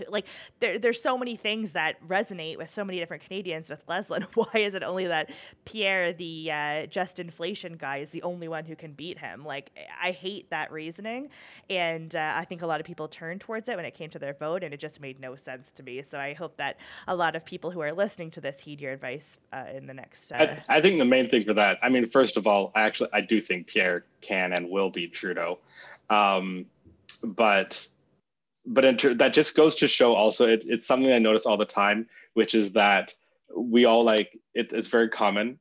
there's so many things that resonate with so many different Canadians with Leslyn. Why is it only that Pierre, the just inflation guy, is the only one who can beat him? Like, I hate that reasoning, and I think a lot of people turned towards it when it came to their vote, and it just made no sense to me. So I hope that a lot of people who are listening to this heed your advice in the next I think the main thing for that, I mean, first of all, I do think Pierre can and will beat Trudeau, but that just goes to show also it's something I notice all the time, which is that we all it's very common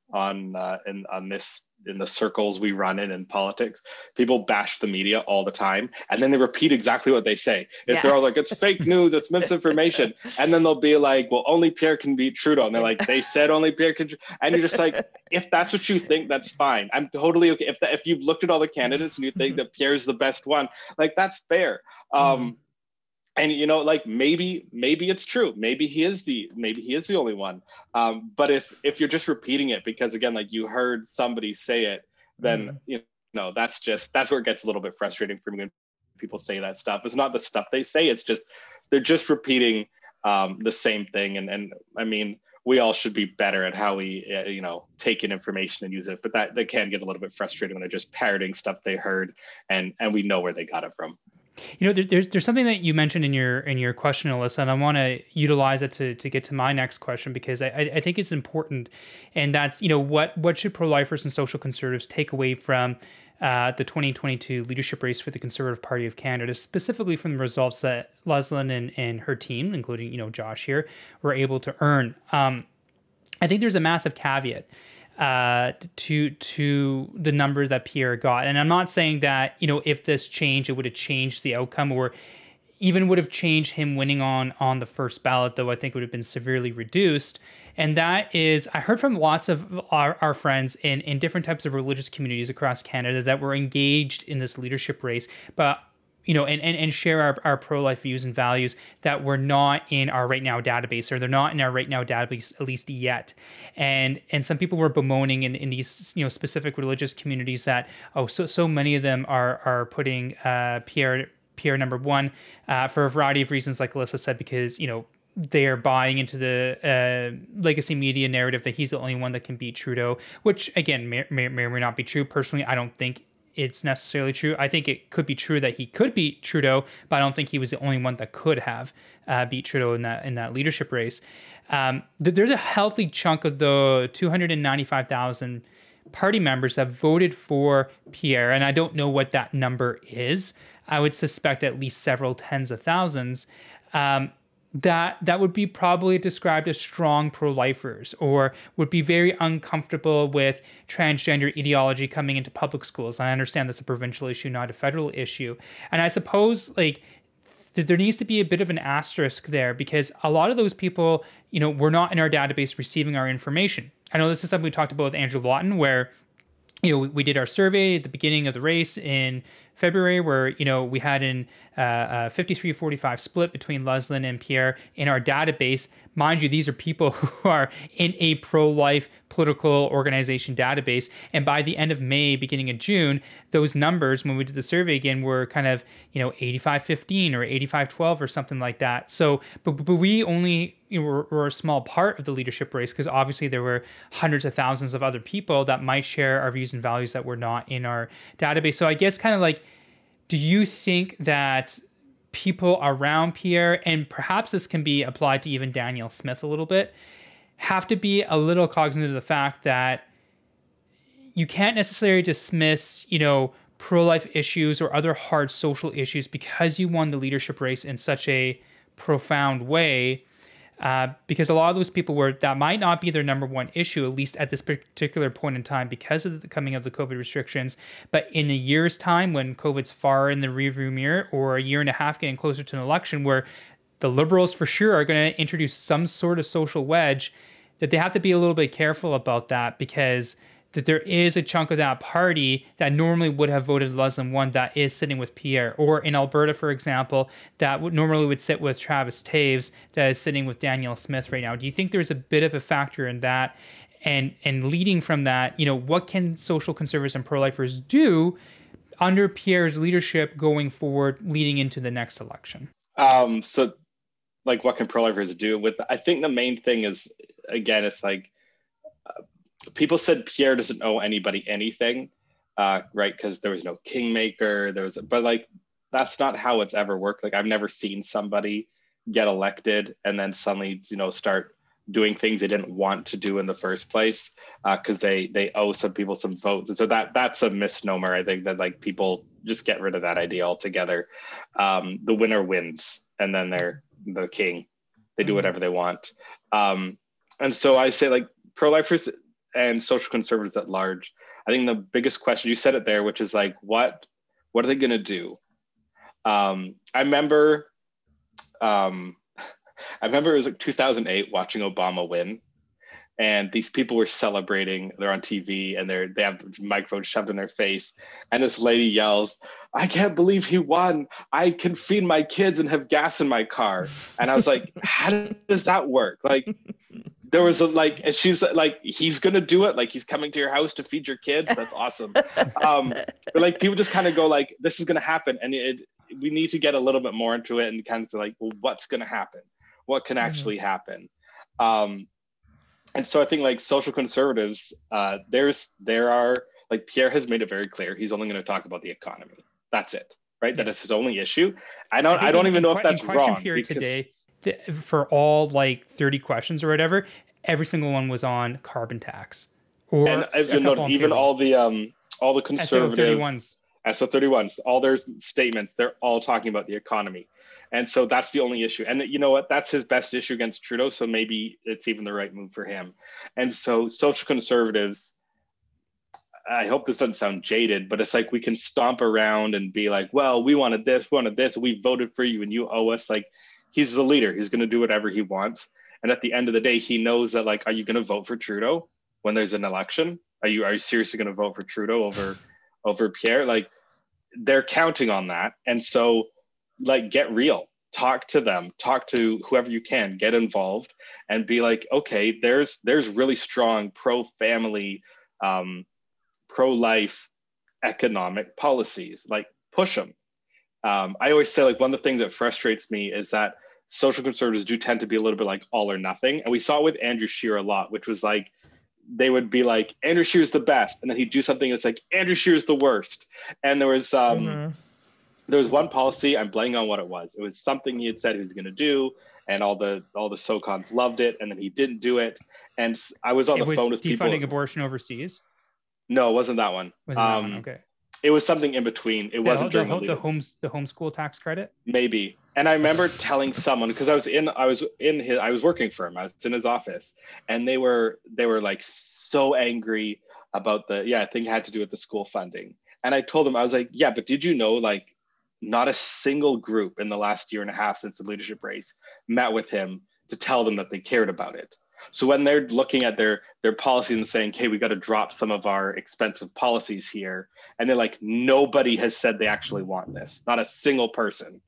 in the circles we run in politics. People bash the media all the time, and then they repeat exactly what they say. They're all like, it's fake news, it's misinformation, and then they'll be like, well, only Pierre can beat Trudeau, and they're like, they said only Pierre can, and you're just like, if that's what you think, that's fine. I'm totally okay if you've looked at all the candidates and you think that Pierre's the best one, like, that's fair. And maybe it's true. Maybe he is the only one. But if you're just repeating it because, again, like, you heard somebody say it, then that's where it gets a little bit frustrating for me when people say that stuff. It's not the stuff they say. It's just they're just repeating the same thing. And I mean, we all should be better at how we take in information and use it. But that can get a little bit frustrating when they're just parroting stuff they heard, and we know where they got it from. There's something that you mentioned in your question, Alissa, and I want to utilize it to get to my next question, because I think it's important, and that's what should pro-lifers and social conservatives take away from the 2022 leadership race for the Conservative Party of Canada, specifically from the results that Leslyn and her team, including Josh here, were able to earn. I think there's a massive caveat to the numbers that Pierre got. And I'm not saying that, if this changed, it would have changed the outcome, or, even would have changed him winning on the first ballot, though I think would have been severely reduced. And that is, I heard from lots of our friends in different types of religious communities across Canada that were engaged in this leadership race, but and share our pro-life views and values that were not in our Right Now database, or they're not in our Right Now database, at least yet. And some people were bemoaning in these specific religious communities that, so many of them are putting Pierre number one for a variety of reasons, like Alissa said, because, they are buying into the legacy media narrative that he's the only one that can beat Trudeau, which, again, may or may not be true. Personally, I don't think it's necessarily true. I think it could be true that he could beat Trudeau, but I don't think he was the only one that could have beat Trudeau in that leadership race. There's a healthy chunk of the 295,000 party members that voted for Pierre, and I don't know what that number is. I would suspect at least several tens of thousands. That would be probably described as strong pro-lifers, or would be very uncomfortable with transgender ideology coming into public schools. And I understand that's a provincial issue, not a federal issue. And I suppose there needs to be a bit of an asterisk there, because a lot of those people, were not in our database receiving our information. I know this is something we talked about with Andrew Lawton, where we did our survey at the beginning of the race in February, where, we had a 53-45 split between Leslyn and Pierre in our database. Mind you, these are people who are in a pro-life political organization database. And by the end of May, beginning of June, those numbers, when we did the survey again, were kind of, 85-15 or 85-12 or something like that. So, but we only were a small part of the leadership race, because obviously there were hundreds of thousands of other people that might share our views and values that were not in our database. So I guess kind of do you think that people around Pierre, and perhaps this can be applied to even Danielle Smith a little bit, have to be a little cognizant of the fact that you can't necessarily dismiss, pro-life issues or other hard social issues because you won the leadership race in such a profound way, because a lot of those people that might not be their number one issue, at least at this particular point in time, because of the coming of the COVID restrictions. But in a year's time, when COVID's far in the rearview mirror, or a year and a half getting closer to an election, where the Liberals for sure are going to introduce some sort of social wedge, that they have to be a little bit careful about that, because that there is a chunk of that party that normally would have voted Leslyn one that is sitting with Pierre, or in Alberta, for example, that normally would sit with Travis Taves, that is sitting with Danielle Smith right now. Do you think there's a bit of a factor in that? And leading from that, what can social conservatives and pro-lifers do under Pierre's leadership going forward, leading into the next election? So what can pro-lifers do? I think the main thing is, again, it's people said Pierre doesn't owe anybody anything, right? Because there was no kingmaker. But that's not how it's ever worked. I've never seen somebody get elected and then suddenly, start doing things they didn't want to do in the first place, because they owe some people some votes. And so that's a misnomer. I think that people just get rid of that idea altogether. The winner wins, and then they're the king. They do whatever they want. And so I say pro-lifers and social conservatives at large, I think the biggest question, you said it there, which is what are they going to do? I remember it was 2008 watching Obama win, and these people were celebrating. They're on TV and they have microphones shoved in their face, and this lady yells, "I can't believe he won. I can feed my kids and have gas in my car." And I was like, how does that work? There was and she's he's gonna do it. He's coming to your house to feed your kids. That's awesome. But people just kind of go this is gonna happen, and we need to get a little bit more into it and kind of well, what's gonna happen? What can actually happen? And so I think social conservatives, there are Pierre has made it very clear he's only going to talk about the economy. That's it, right? Yeah. That is his only issue. I don't even know if that's wrong. Here today, for all 30 questions or whatever, every single one was on carbon tax. And even all the conservative SO31s, all their statements, they're all talking about the economy. And so that's the only issue. And you know what? That's his best issue against Trudeau. So maybe it's even the right move for him. And so social conservatives, I hope this doesn't sound jaded, but it's like we can stomp around and be like, well, we wanted this, we voted for you and you owe us. Like, he's the leader. He's going to do whatever he wants. And at the end of the day, he knows that, like, are you going to vote for Trudeau when there's an election? Are you seriously going to vote for Trudeau over Pierre? Like, they're counting on that. And so, like, get real. Talk to them, talk to whoever you can, get involved and be like, okay, there's really strong pro-family, pro-life economic policies, like push them. I always say, like, one of the things that frustrates me is that social conservatives do tend to be a little bit like all or nothing. And we saw it with Andrew Scheer a lot, which was like, they would be like, Andrew Scheer's the best. And then he'd do something that's like, Andrew Scheer's the worst. And there was one policy, I'm blanking on what it was. It was something he had said he was going to do, and all the SoCons loved it, and then he didn't do it. And I was on the phone with people. Defunding abortion overseas? No, it wasn't that one. Okay. It was something in between. It wasn't during the homeschool tax credit? Maybe. And I remember telling someone, because I was working for him. I was in his office, and they were like so angry about I think it had to do with the school funding. And I told them, I was like, yeah, but did you know, like, not a single group in the last year and a half since the leadership race met with him to tell them that they cared about it. So when they're looking at their policies and saying, hey, we got to drop some of our expensive policies here, and they're like, nobody has said they actually want this. Not a single person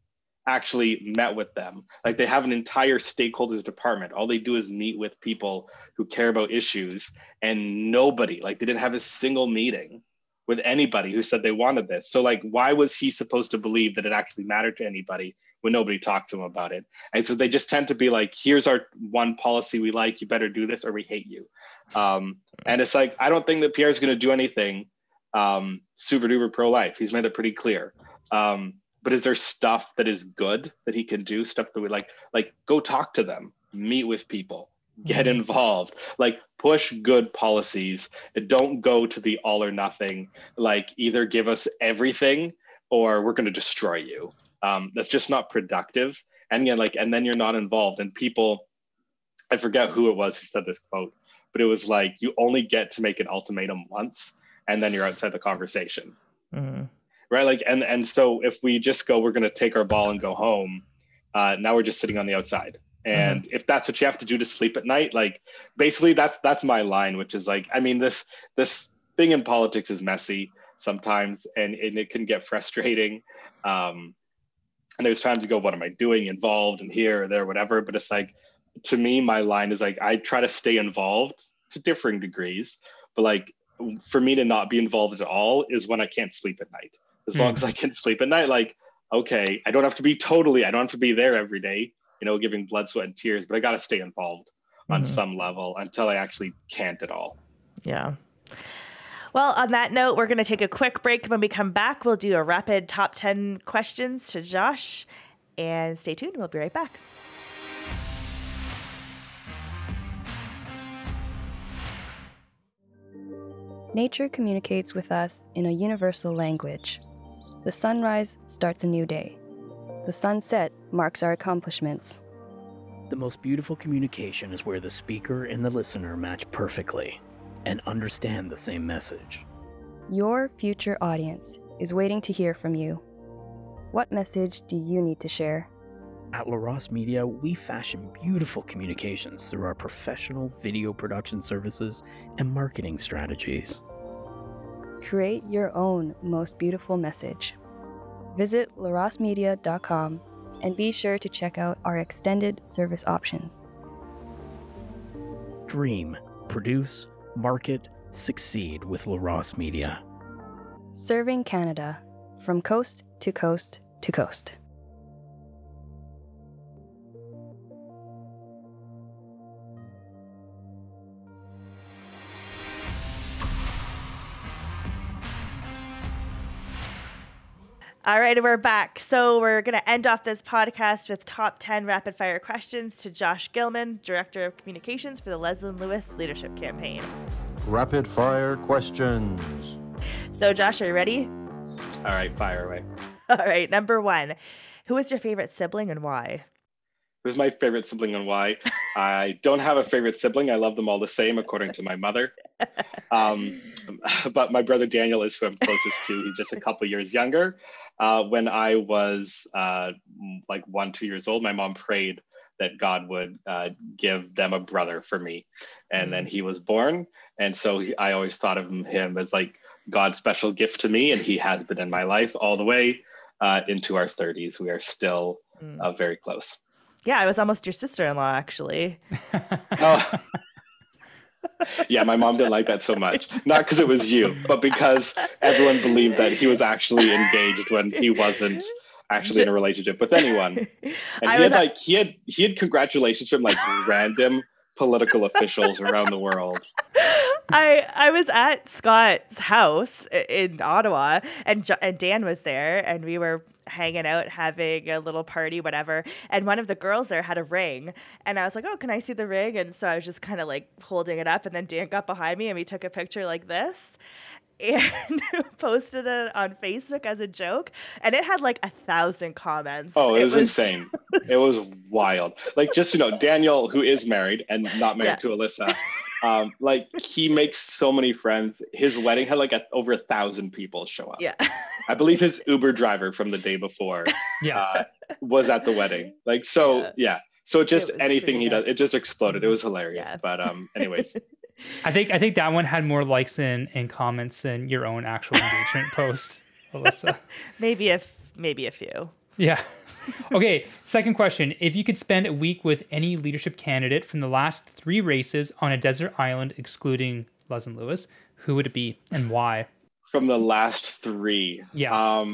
actually met with them. Like, they have an entire stakeholders department. All they do is meet with people who care about issues, and nobody, like, they didn't have a single meeting with anybody who said they wanted this. So, like, why was he supposed to believe that it actually mattered to anybody when nobody talked to him about it? And so they just tend to be like, here's our one policy we like, you better do this or we hate you. And it's like, I don't think that Pierre's going to do anything super duper pro-life. He's made it pretty clear. But is there stuff that is good that he can do? Stuff that we like go talk to them, meet with people, get involved, like push good policies. Don't go to the all or nothing, like either give us everything or we're going to destroy you. That's just not productive. And again, like, and then you're not involved. And people, I forget who it was who said this quote, but it was like, you only get to make an ultimatum once, and then you're outside the conversation. Right? Like, and so if we just go, we're going to take our ball and go home. Now we're just sitting on the outside. And if that's what you have to do to sleep at night, like, basically that's my line, which is like, I mean, this thing in politics is messy sometimes, and it can get frustrating. And there's times you go, what am I doing, involved and here or there, whatever. But it's like, to me, my line is like, I try to stay involved to differing degrees, but like, for me to not be involved at all is when I can't sleep at night. As long as I can sleep at night, like, okay, I don't have to be there every day, you know, giving blood, sweat, and tears, but I got to stay involved on some level until I actually can't at all. Yeah. Well, on that note, we're going to take a quick break. When we come back, we'll do a rapid top 10 questions to Josh, and stay tuned. We'll be right back. Nature communicates with us in a universal language. The sunrise starts a new day. The sunset marks our accomplishments. The most beautiful communication is where the speaker and the listener match perfectly and understand the same message. Your future audience is waiting to hear from you. What message do you need to share? At LaRosse Media, we fashion beautiful communications through our professional video production services and marketing strategies. Create your own most beautiful message. Visit larosmedia.com and be sure to check out our extended service options. Dream, produce, market, succeed with LaRosse Media. Serving Canada from coast to coast to coast. All right, we're back. So we're going to end off this podcast with top 10 rapid fire questions to Josh Gilman, Director of Communications for the Leslyn Lewis Leadership Campaign. Rapid fire questions. So Josh, are you ready? All right, fire away. All right, number 1. Who is your favorite sibling and why? Who's my favorite sibling and why? I don't have a favorite sibling. I love them all the same, according to my mother. But my brother Daniel is who I'm closest to. He's just a couple years younger. When I was like 1-2 years old, my mom prayed that God would give them a brother for me. And then he was born. And so I always thought of him as like God's special gift to me. And he has been in my life all the way into our 30s. We are still very close. Yeah, I was almost your sister-in-law, actually. Oh. Yeah, my mom didn't like that so much. Not because it was you, but because everyone believed that he was actually engaged when he wasn't actually in a relationship with anyone. And he had congratulations from like random political officials around the world. I was at Scott's house in Ottawa, and Dan was there, and we were hanging out, having a little party, whatever. And one of the girls there had a ring, and I was like, "Oh, can I see the ring?" And so I was just kind of like holding it up, and then Dan got behind me, and we took a picture like this, and posted it on Facebook as a joke, and it had like 1,000 comments. Oh, it was insane. It was wild. Like, just, Daniel, who is married and not married to Alissa, like he makes so many friends. His wedding had like over 1,000 people show up. Yeah. I believe his Uber driver from the day before was at the wedding. Like, so So just anything he does, it just exploded. It was hilarious. Yeah. But anyways. I think that one had more likes and comments than your own actual engagement post, Alissa. Maybe a few. Yeah. Okay, second question. If you could spend a week with any leadership candidate from the last 3 races on a desert island, excluding Leslyn Lewis, who would it be and why? From the last 3? Yeah.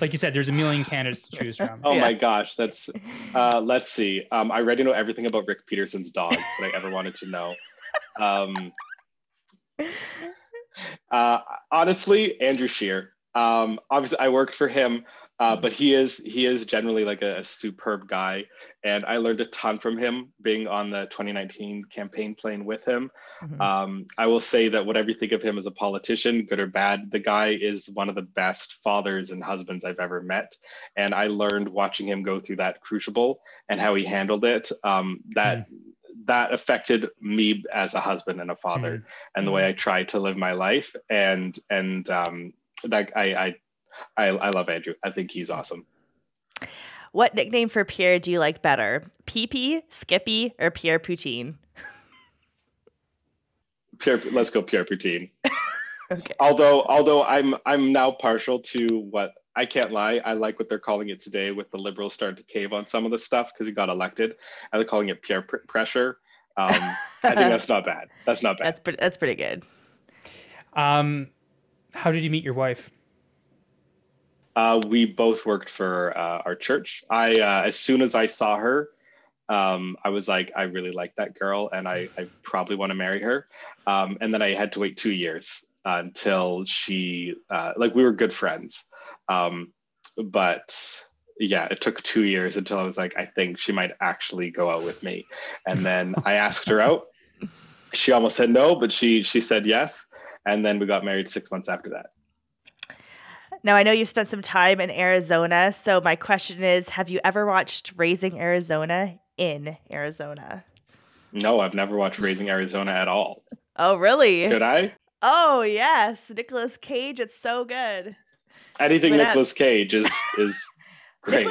Like you said, there's a million candidates to choose from. Oh my gosh, that's, let's see. I already know everything about Rick Peterson's dogs that I ever wanted to know. Honestly, Andrew Scheer. Obviously, I worked for him, but he is generally like a superb guy, and I learned a ton from him being on the 2019 campaign plane with him. I will say that whatever you think of him as a politician, good or bad, the guy is one of the best fathers and husbands I've ever met, and I learned watching him go through that crucible and how he handled it. That affected me as a husband and a father, and the way I try to live my life. And that I love Andrew. I think he's awesome. What nickname for Pierre do you like better? PP, Skippy, or Pierre Poutine? Let's go Pierre Poutine. Okay. Although I'm now partial to what, I can't lie, I like what they're calling it today with the Liberals starting to cave on some of the stuff because he got elected, and they're calling it peer pressure. I think that's not bad. That's not bad. That's pretty good. How did you meet your wife? We both worked for our church. As soon as I saw her, I was like, I really like that girl, and I probably want to marry her. And then I had to wait 2 years until she, we were good friends. But yeah, it took 2 years until I was like, I think she might actually go out with me. And then I asked her out. She almost said no, but she said yes. And then we got married 6 months after that. Now, I know you've spent some time in Arizona. So my question is, have you ever watched Raising Arizona in Arizona? No, I've never watched Raising Arizona at all. Oh, really? Should I? Oh, yes. Nicolas Cage. It's so good. Anything Nicolas Cage is great.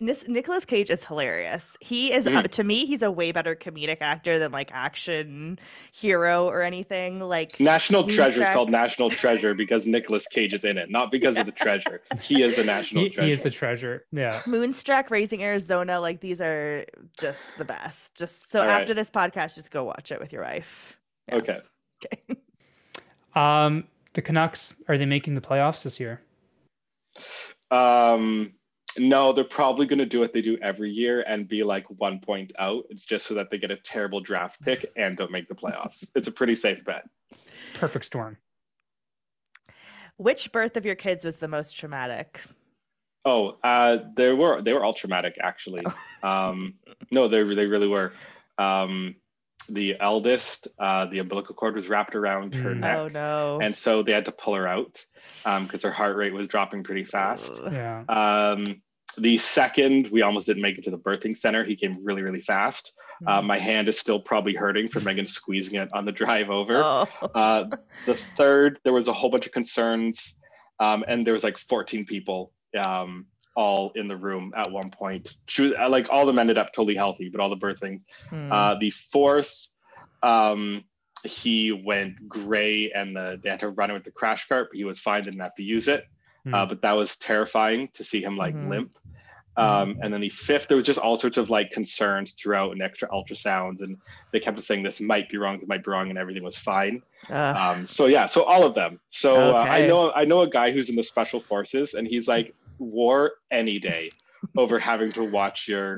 Nicolas Cage is hilarious. He is, to me, he's a way better comedic actor than like action hero or anything. Like National Treasure is called National Treasure because Nicolas Cage is in it, not because of the treasure. He is a national treasure. He is the treasure. Yeah. Moonstruck, Raising Arizona, like these are just the best. Just so after this podcast, just go watch it with your wife. Yeah. Okay. The Canucks, are they making the playoffs this year? No, they're probably going to do what they do every year and be like 1 point out. It's just so that they get a terrible draft pick and don't make the playoffs. It's a pretty safe bet. It's a perfect storm. Which birth of your kids was the most traumatic? Oh, they were all traumatic actually. No, they really were. The eldest, the umbilical cord was wrapped around her neck. Oh no! And so they had to pull her out because her heart rate was dropping pretty fast. Yeah. The second, we almost didn't make it to the birthing center. He came really, really fast. My hand is still probably hurting from Megan squeezing it on the drive over. Oh. The third, there was a whole bunch of concerns, and there was like 14 people all in the room at one point. She was, like, all of them ended up totally healthy, but all the birthings. The fourth, he went gray and they had to run it with the crash cart, but he was fine, didn't have to use it. But that was terrifying to see him like limp. And then the fifth, there was just all sorts of like concerns throughout and extra ultrasounds, and they kept saying this might be wrong, and everything was fine. So all of them. So I know a guy who's in the special forces, and he's like, war any day over having to watch your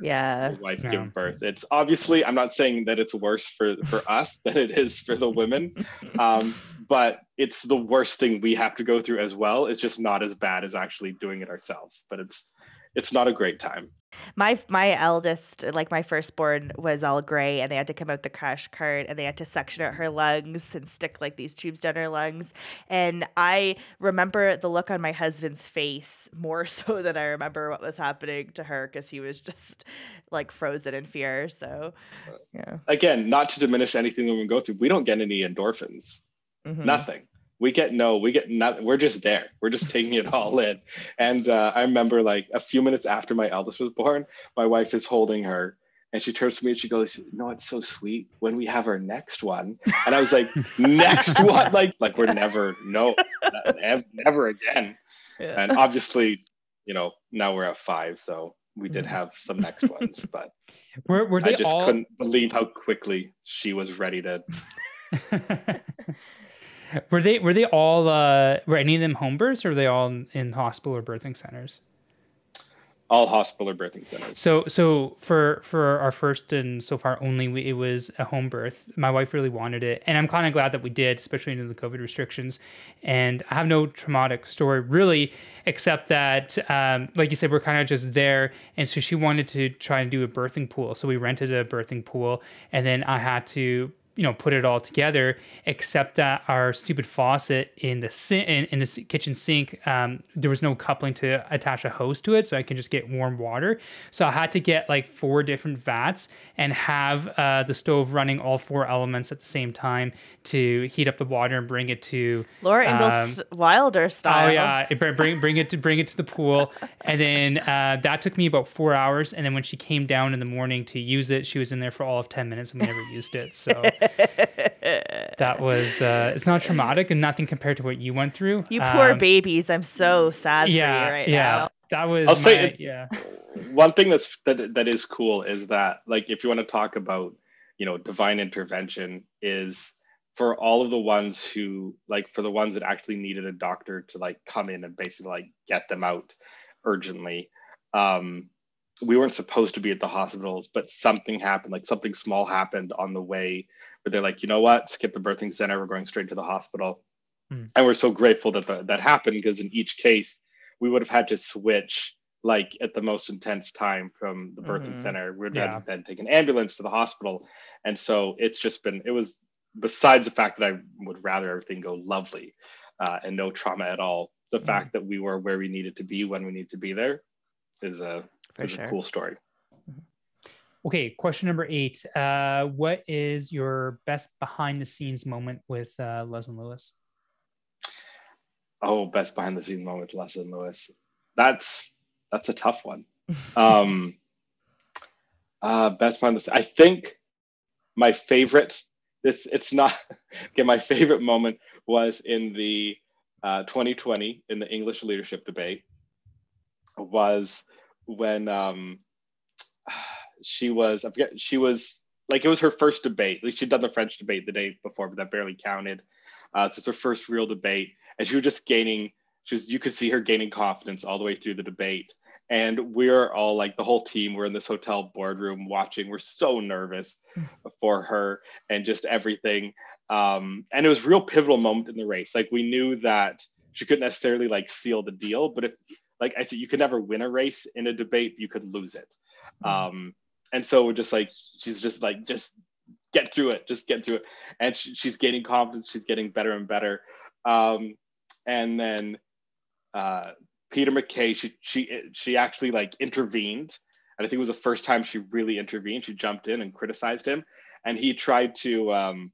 wife give birth. It's obviously, I'm not saying that it's worse for us than it is for the women, but it's the worst thing we have to go through as well. It's just not as bad as actually doing it ourselves, but it's not a great time. My eldest, like my firstborn, was all gray, and they had to come out the crash cart, and they had to suction out her lungs and stick like these tubes down her lungs. And I remember the look on my husband's face more so than I remember what was happening to her, because he was just like frozen in fear. So yeah. Again, not to diminish anything that we go through, we don't get any endorphins. Nothing. We get nothing. We're just there. We're just taking it all in. And I remember like a few minutes after my eldest was born, my wife is holding her, and she turns to me and she goes, "You know, it's so sweet when we have our next one." And I was like, "Next one?" Like we're never again. Yeah. And obviously, you know, now we're at 5, so we did have some next ones, but were they I just couldn't believe how quickly she was ready to. Were they all were any of them home births, or were they all in hospital or birthing centers? All hospital or birthing centers. So for our first and so far only, it was a home birth. My wife really wanted it, and I'm kind of glad that we did, especially into the COVID restrictions. And I have no traumatic story really, except that like you said, we're kind of just there, and so she wanted to try and do a birthing pool. So we rented a birthing pool, and then I had to, you know, put it all together, except that our stupid faucet in the kitchen sink, there was no coupling to attach a hose to it, so I can just get warm water. So I had to get like 4 different vats and have the stove running all 4 elements at the same time to heat up the water and bring it to Laura Ingalls Wilder style. Oh yeah, bring it to the pool, and then that took me about 4 hours. And then when she came down in the morning to use it, she was in there for all of 10 minutes, and we never used it. So that was it's not traumatic and nothing compared to what you went through. You poor babies. I'm so sad for you right now. That was one thing that is cool is that, like, if you want to talk about, you know, divine intervention, is for all of the ones who, like, for the ones that actually needed a doctor to like come in and basically like get them out urgently. We weren't supposed to be at the hospitals, but something happened, like something small happened on the way, where they're like, you know what, skip the birthing center, we're going straight to the hospital. And we're so grateful that that happened, because in each case, we would have had to switch, like at the most intense time from the birthing center. We would have then take an ambulance to the hospital. And so it was, besides the fact that I would rather everything go lovely and no trauma at all, the fact that we were where we needed to be when we need to be there is a cool story. Okay, question number 8. What is your best behind the scenes moment with Leslyn Lewis? Oh, best behind the scenes moment with Leslyn Lewis. That's a tough one. Best behind the scenes. I think my favorite, it's not, okay, my favorite moment was in the 2020 in the English leadership debate, was when she was like, it was her first debate. Like, she'd done the French debate the day before, but that barely counted. So it's her first real debate, and she was just you could see her gaining confidence all the way through the debate. And we're all like, the whole team, we're in this hotel boardroom watching. We're so nervous for her and just everything. And it was a real pivotal moment in the race. Like, we knew that she couldn't necessarily like seal the deal, but if, like I said, you could never win a race in a debate, you could lose it. And so we're just like, she's just like, just get through it. And she's gaining confidence. She's getting better and better. And then Peter McKay, she actually like intervened. And I think it was the first time she really intervened. She jumped in and criticized him. And he tried to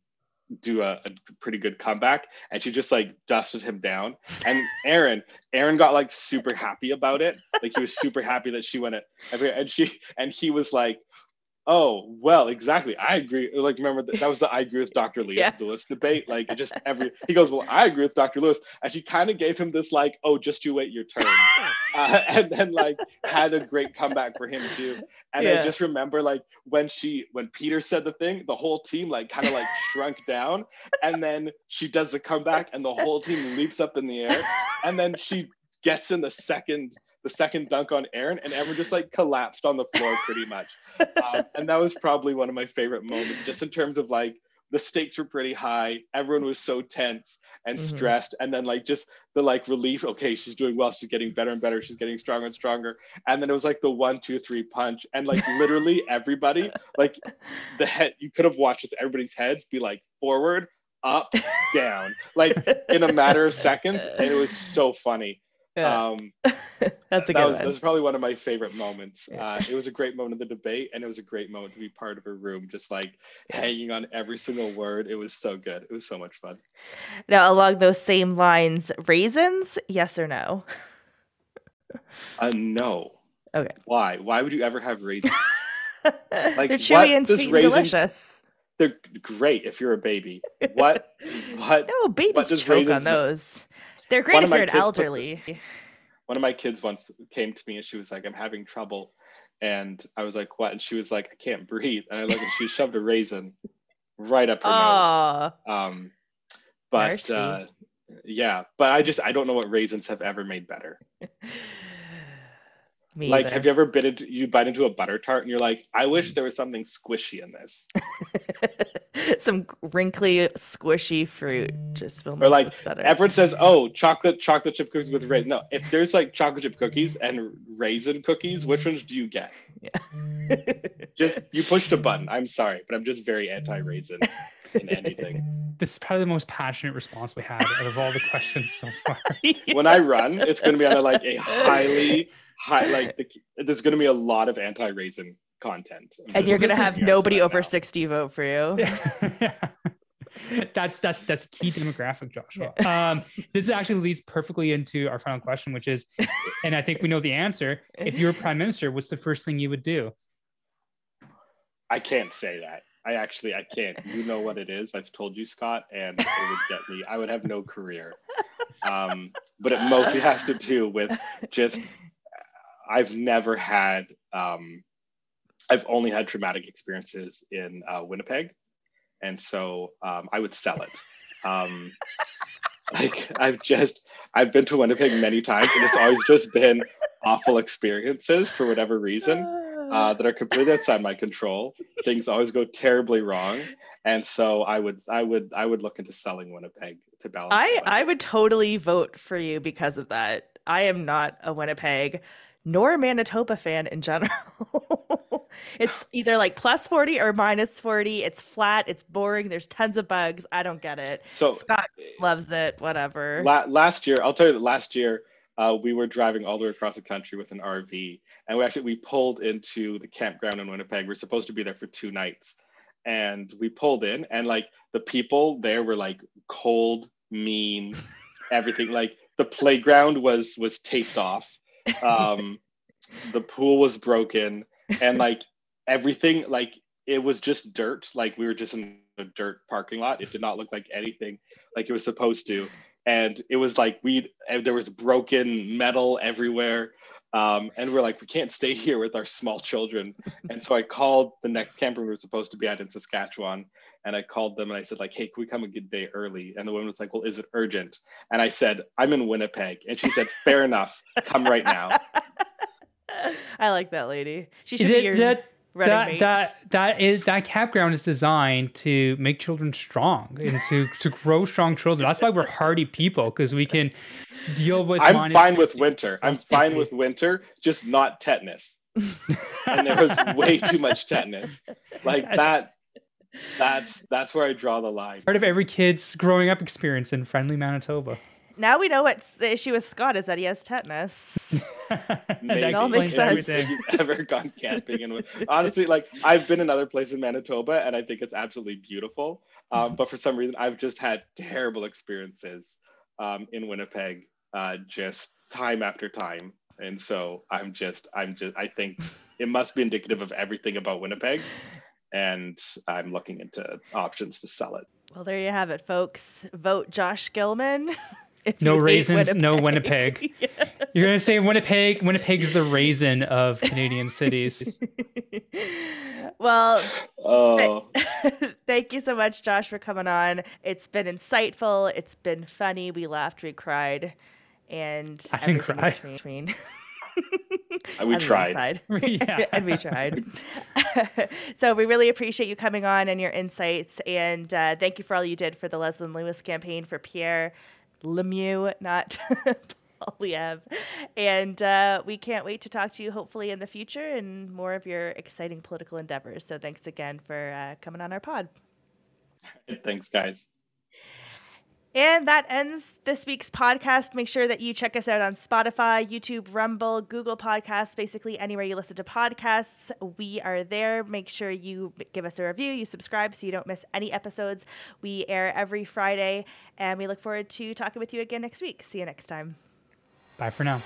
do a pretty good comeback. And she just like dusted him down. And Aaron got like super happy about it. Like he was super happy that she went and he was like, oh, well, exactly. I agree. Like, remember that was the I agree with Dr. Lewis debate. Like, he goes, well, I agree with Dr. Lewis. And she kind of gave him this, like, oh, just you wait your turn. And then, like, had a great comeback for him, too. And I just remember, like, when Peter said the thing, the whole team, like, kind of, like, shrunk down. And then she does the comeback, and the whole team leaps up in the air. And then she gets in the second dunk on Aaron, and everyone just like collapsed on the floor pretty much. And that was probably one of my favorite moments, just in terms of like the stakes were pretty high. Everyone was so tense and stressed. And then like just the like relief, okay, she's doing well. She's getting better and better. She's getting stronger and stronger. And then it was like the 1, 2, 3 punch. And like literally everybody, like the head, you could have watched everybody's heads be like forward, up, down, like in a matter of seconds. And it was so funny. Yeah. That's a good one. That was probably one of my favorite moments. It was a great moment of the debate, and it was a great moment to be part of a room, just like hanging on every single word. It was so good. It was so much fun. Now, along those same lines, raisins, yes or no? No. Okay. Why? Why would you ever have raisins? Like, they're chewy and sweet and delicious. They're great if you're a baby. What? No, babies choke on those. They're great if you're an elderly. One of my kids once came to me and she was like, I'm having trouble. And I was like, what? And she was like, I can't breathe. And I looked and she shoved a raisin right up her nose. But but I don't know what raisins have ever made better. Me like, either. have you ever you bite into a butter tart and you're like, I wish there was something squishy in this. Some wrinkly, squishy fruit just will make or like this better. Everyone says, oh, chocolate chip cookies with raisin. No, if there's like chocolate chip cookies and raisin cookies, which ones do you get? Yeah. Just, you pushed a button. I'm sorry, but I'm just very anti-raisin in anything. This is probably the most passionate response we had out of all the questions so far. When I run, it's going to be on like a highly high, like there's going to be a lot of anti-raisin content. And you're going to have nobody over 60 vote for you. Yeah. That's a key demographic, Joshua. This actually leads perfectly into our final question, which is, and I think we know the answer. If you were prime minister, what's the first thing you would do? I can't say that. I can't. You know what it is. I've told you, Scott, and it would get me. I would have no career. But it mostly has to do with just, I've never had, I've only had traumatic experiences in Winnipeg. And so I would sell it. Like I've been to Winnipeg many times, and it's always just been awful experiences for whatever reason that are completely outside my control. Things always go terribly wrong. And so I would look into selling Winnipeg to balance. I would totally vote for you because of that. I am not a Winnipeg nor a Manitoba fan in general. It's either like plus 40 or minus 40. It's flat. It's boring. There's tons of bugs. I don't get it. So Scott loves it. Whatever. Last year, I'll tell you that last year, we were driving all the way across the country with an RV, and we pulled into the campground in Winnipeg. We're supposed to be there for 2 nights, and we pulled in, and like the people there were like cold, mean, everything. Like the playground was taped off. The pool was broken, and like everything, like it was just dirt. Like we were just in a dirt parking lot. It did not look like anything like it was supposed to. And it was like there was broken metal everywhere. And we're like, we can't stay here with our small children. And so I called the next camper we were supposed to be at in Saskatchewan. And I called them and I said, like, hey, can we come a good day early? And the woman was like, well, is it urgent? And I said, I'm in Winnipeg. And she said, fair enough, come right now. I like that lady. She should be your running mate. That campground is designed to make children strong and to grow strong children. That's why we're hardy people, because we can deal with. I'm fine with winter. I'm fine with winter, just not tetanus. And there was way too much tetanus. Like that's where I draw the line. Part of every kid's growing up experience in friendly Manitoba. Now we know what's the issue with Scott is that he has tetanus. Maybe That all makes sense. if you've ever gone camping, and honestly, like I've been another place in Manitoba, and I think it's absolutely beautiful. But for some reason, I've just had terrible experiences in Winnipeg, just time after time. And so I think it must be indicative of everything about Winnipeg, and I'm looking into options to sell it. Well, there you have it, folks. Vote Josh Gilman. If No you hate raisins, no Winnipeg. Yeah. You're going to say Winnipeg. Winnipeg's the raisin of Canadian cities. Well, Oh, thank you so much, Josh, for coming on. It's been insightful. It's been funny. We laughed, we cried, and I didn't everything cry. in between. we On the tried. inside. Yeah. And we tried. So we really appreciate you coming on and your insights. And thank you for all you did for the Leslyn Lewis campaign for Pierre Lemieux, not Polyev. And we can't wait to talk to you hopefully in the future and more of your exciting political endeavors. So thanks again for coming on our pod. Thanks, guys. And that ends this week's podcast. Make sure that you check us out on Spotify, YouTube, Rumble, Google Podcasts, basically anywhere you listen to podcasts. We are there. Make sure you give us a review, you subscribe so you don't miss any episodes. We air every Friday, and we look forward to talking with you again next week. See you next time. Bye for now.